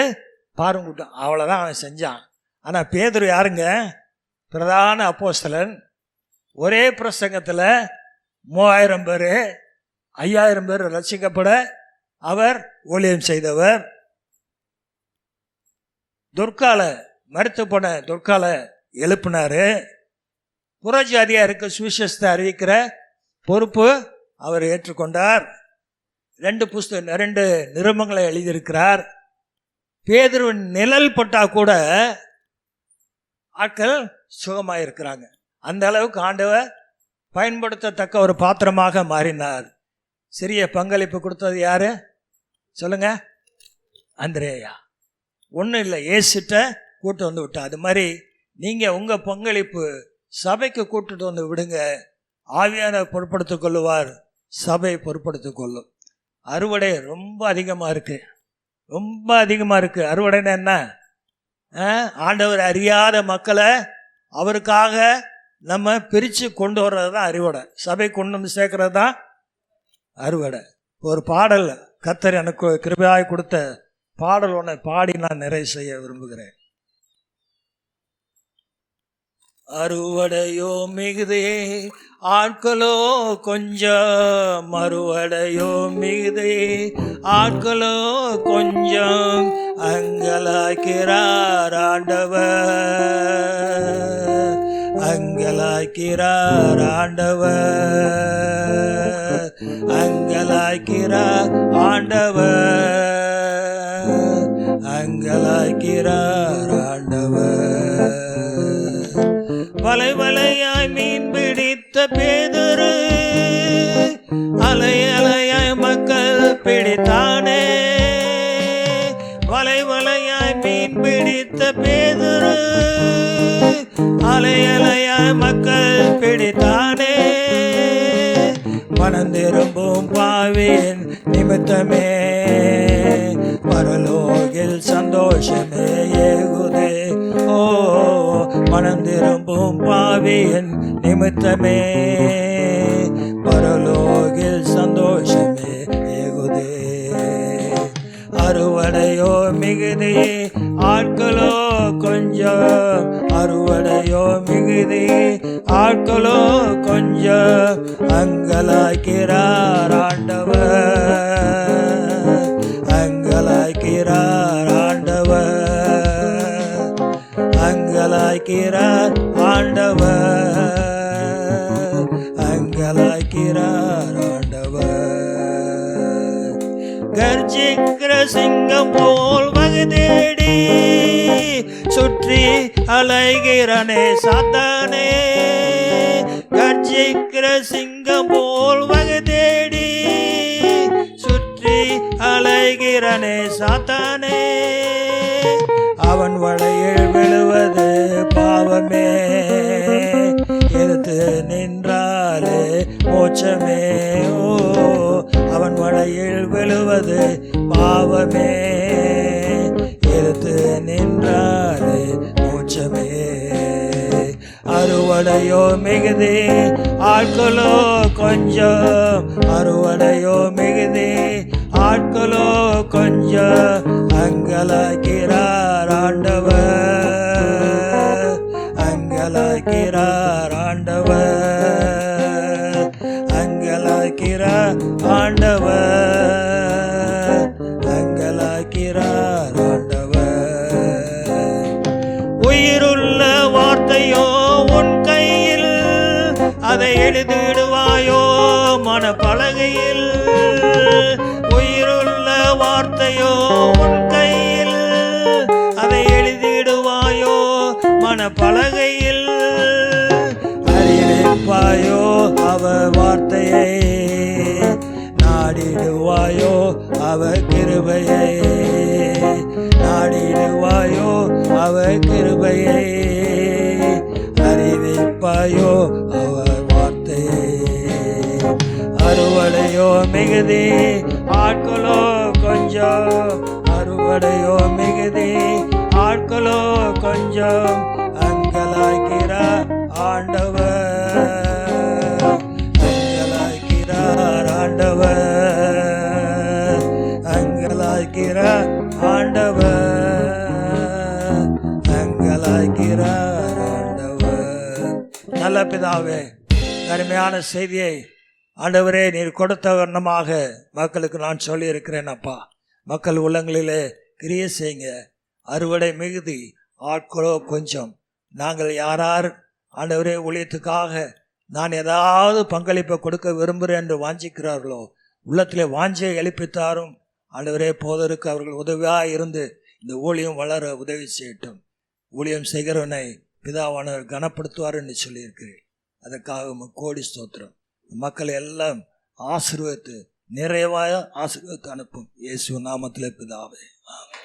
பாருன்னு கூப்பிட்டான். அவ்வளோதான் அவன் செஞ்சான். ஆனால் பேதுரு யாருங்க? பிரதான அப்போஸ்தலன். ஒரே பிரசங்கத்தில் 3000 பேர் 5000 பேர் ரட்சிக்கப்பட அவர் ஊழியம் செய்தவர். துர்கால மறுத்து போன துர்கால எழுப்பினாரு. புறஜாதியா இருக்க சுவிசேஷத்தை அறிவிக்கிற பொறுப்பு அவர் ஏற்றுக்கொண்டார். 2 நிருபங்களை எழுதியிருக்கிறார். பேதுருவின் நிழல் பட்டா கூட ஆட்கள் சுகமாயிருக்கிறாங்க. அந்த அளவுக்கு ஆண்டவர் பயன்படுத்தத்தக்க ஒரு பாத்திரமாக மாறினார். சிறிய பங்களிப்பு கொடுத்தது யாரு சொல்லுங்க? அந்திரேயா. ஒன்றும் இல்லை, ஏசிட்ட கூட்டு வந்து விட்டா. அது மாதிரி நீங்கள் உங்கள் பங்களிப்பு சபைக்கு கூட்டுட்டு வந்து விடுங்க. ஆவியானவர் பொறுப்படுத்திக் கொள்ளுவார், சபை பொறுப்படுத்திக் கொள்ளும். அறுவடை ரொம்ப அதிகமாக இருக்குது, ரொம்ப அதிகமாக இருக்குது. அறுவடைன்னா என்ன? ஆண்டவர் அறியாத மக்களை அவருக்காக நம்ம பிரித்து கொண்டு வர்றது தான் அறுவடை. சபை கொண்டு வந்து சேர்க்கறது தான் அறுவடை. ஒரு பாடல் கர்த்தர் எனக்கு கிருபையாய் கொடுத்த பாடல் ஒன்றை பாடி நான் நிறைவு செய்ய விரும்புகிறேன். அறுவடையோ மிகுதே ஆட்களோ கொஞ்சம், அறுவடையோ மிகுதே ஆட்களோ கொஞ்சம், அங்கலாக்கிறார் ஆண்டவர், அங்கலாக்கிறார் ஆண்டவர், அங்கலாக்கிறார் ஆண்டவர், அங்கலாக்கிறார் ஆண்டவர். வலை வலையாய் மீன் பிடித்த பேதுரு அலை அலையாய் மக்கள் பிடித்தானே, வலை வலையாய் மீன் பிடித்த பேதுரு அலை அலையாய் மக்கள் பிடித்தானே, மனந்திரும்பும் பாவியின் நிமித்தமே பரலோகில் சந்தோஷமே ஏகுதே. ஓ, மனந்திரும்பும் பாவியின் நிமித்தமே பரலோகில் சந்தோஷமே ஏகுதே. அறுவடையோ மிகுதி ஆட்களோ கொஞ்சம், அறுவடையோ மிகுதி ஆட்களோ கொஞ்சம், அங்கலாக்கிறார் ஆண்டவர், அங்கலாக்கிறார் ஆண்டவர், அங்கலாக்கிறார் ஆண்டவர், அங்கலாக்கிறார் ஆண்டவர். கர்ஜிக்கிற சிங்கம் போல் வகை தேடி சுற்றி அலைகிறனே சாத்தானே, கர்ஜிக்கிற சிங்கம் போல் வகை தேடி சுற்றி அலைகிறனே சாத்தானே, அவன் வலையில் விழுவது பாவமே, எடுத்து நின்றாலே மோட்சமே. ஓ, அவன் வலையில் விழுவது பாவமே, எடுத்து நின்றாலே மோட்சமே. அறுவடையோ மிகுதி ஆட்களோ கொஞ்சம், அறுவடையோ மிகுதி ஆட்களோ கொஞ்சம், அங்கலாக்கிறார் ஆண்டவர், அங்கலாக்கிறார் ஆண்டவர், அருவளையோ உன் கையில், அதை எழுதிடுவாயோ மனப்பலகையில். அறிவிப்பாயோ அவ வார்த்தையை, நாடிடுவாயோ அவ கிருபையை, நாடிடுவாயோ அவ கிருபையை. அறிவிப்பாயோ அவ வார்த்தையை. அறுவடையோ மிகுதி, ஆட்களோ கொஞ்சம். அறுவடையோ மிகுதி, ஆட்களோ கொஞ்சம். அங்கலாய்க்கிறார் ஆண்டவர், அங்கலாய்க்கிறார் ஆண்டவர், அங்கலாய்க்கிறார் ஆண்டவர், அங்கலாய்க்கிறார் ஆண்டவர். நல்ல பிதாவே, அருமையான செய்தியை ஆண்டவரே நீர் கொடுத்த வண்ணமாக மக்களுக்கு நான் சொல்லியிருக்கிறேன். அப்பா, மக்கள் உள்ளங்களிலே கிரியை செய்யுங்க. அறுவடை மிகுதி, ஆட்களோ கொஞ்சம். நாங்கள் யாரார் ஆண்டவரே ஊழியத்துக்காக நான் ஏதாவது பங்களிப்பை கொடுக்க விரும்புகிறேன் என்று வாஞ்சிக்கிறார்களோ, உள்ளத்திலே வாஞ்சியை எழுப்பித்தாரும் ஆண்டவரே. போதருக்கு அவர்கள் உதவியாக இருந்து இந்த ஊழியம் வளர உதவி செய்யட்டும். ஊழியம் செய்கிறவனை பிதாவானவர் கனப்படுத்துவார் என்று சொல்லியிருக்கிறேன். அதற்காக கோடி ஸ்தோத்திரம். மக்களை எல்லாம் ஆசீர்வதித்து நிறைவாக ஆசீர்வதித்து அனுப்பும் இயேசு நாமத்திலே பிதாவே. ஆமென்.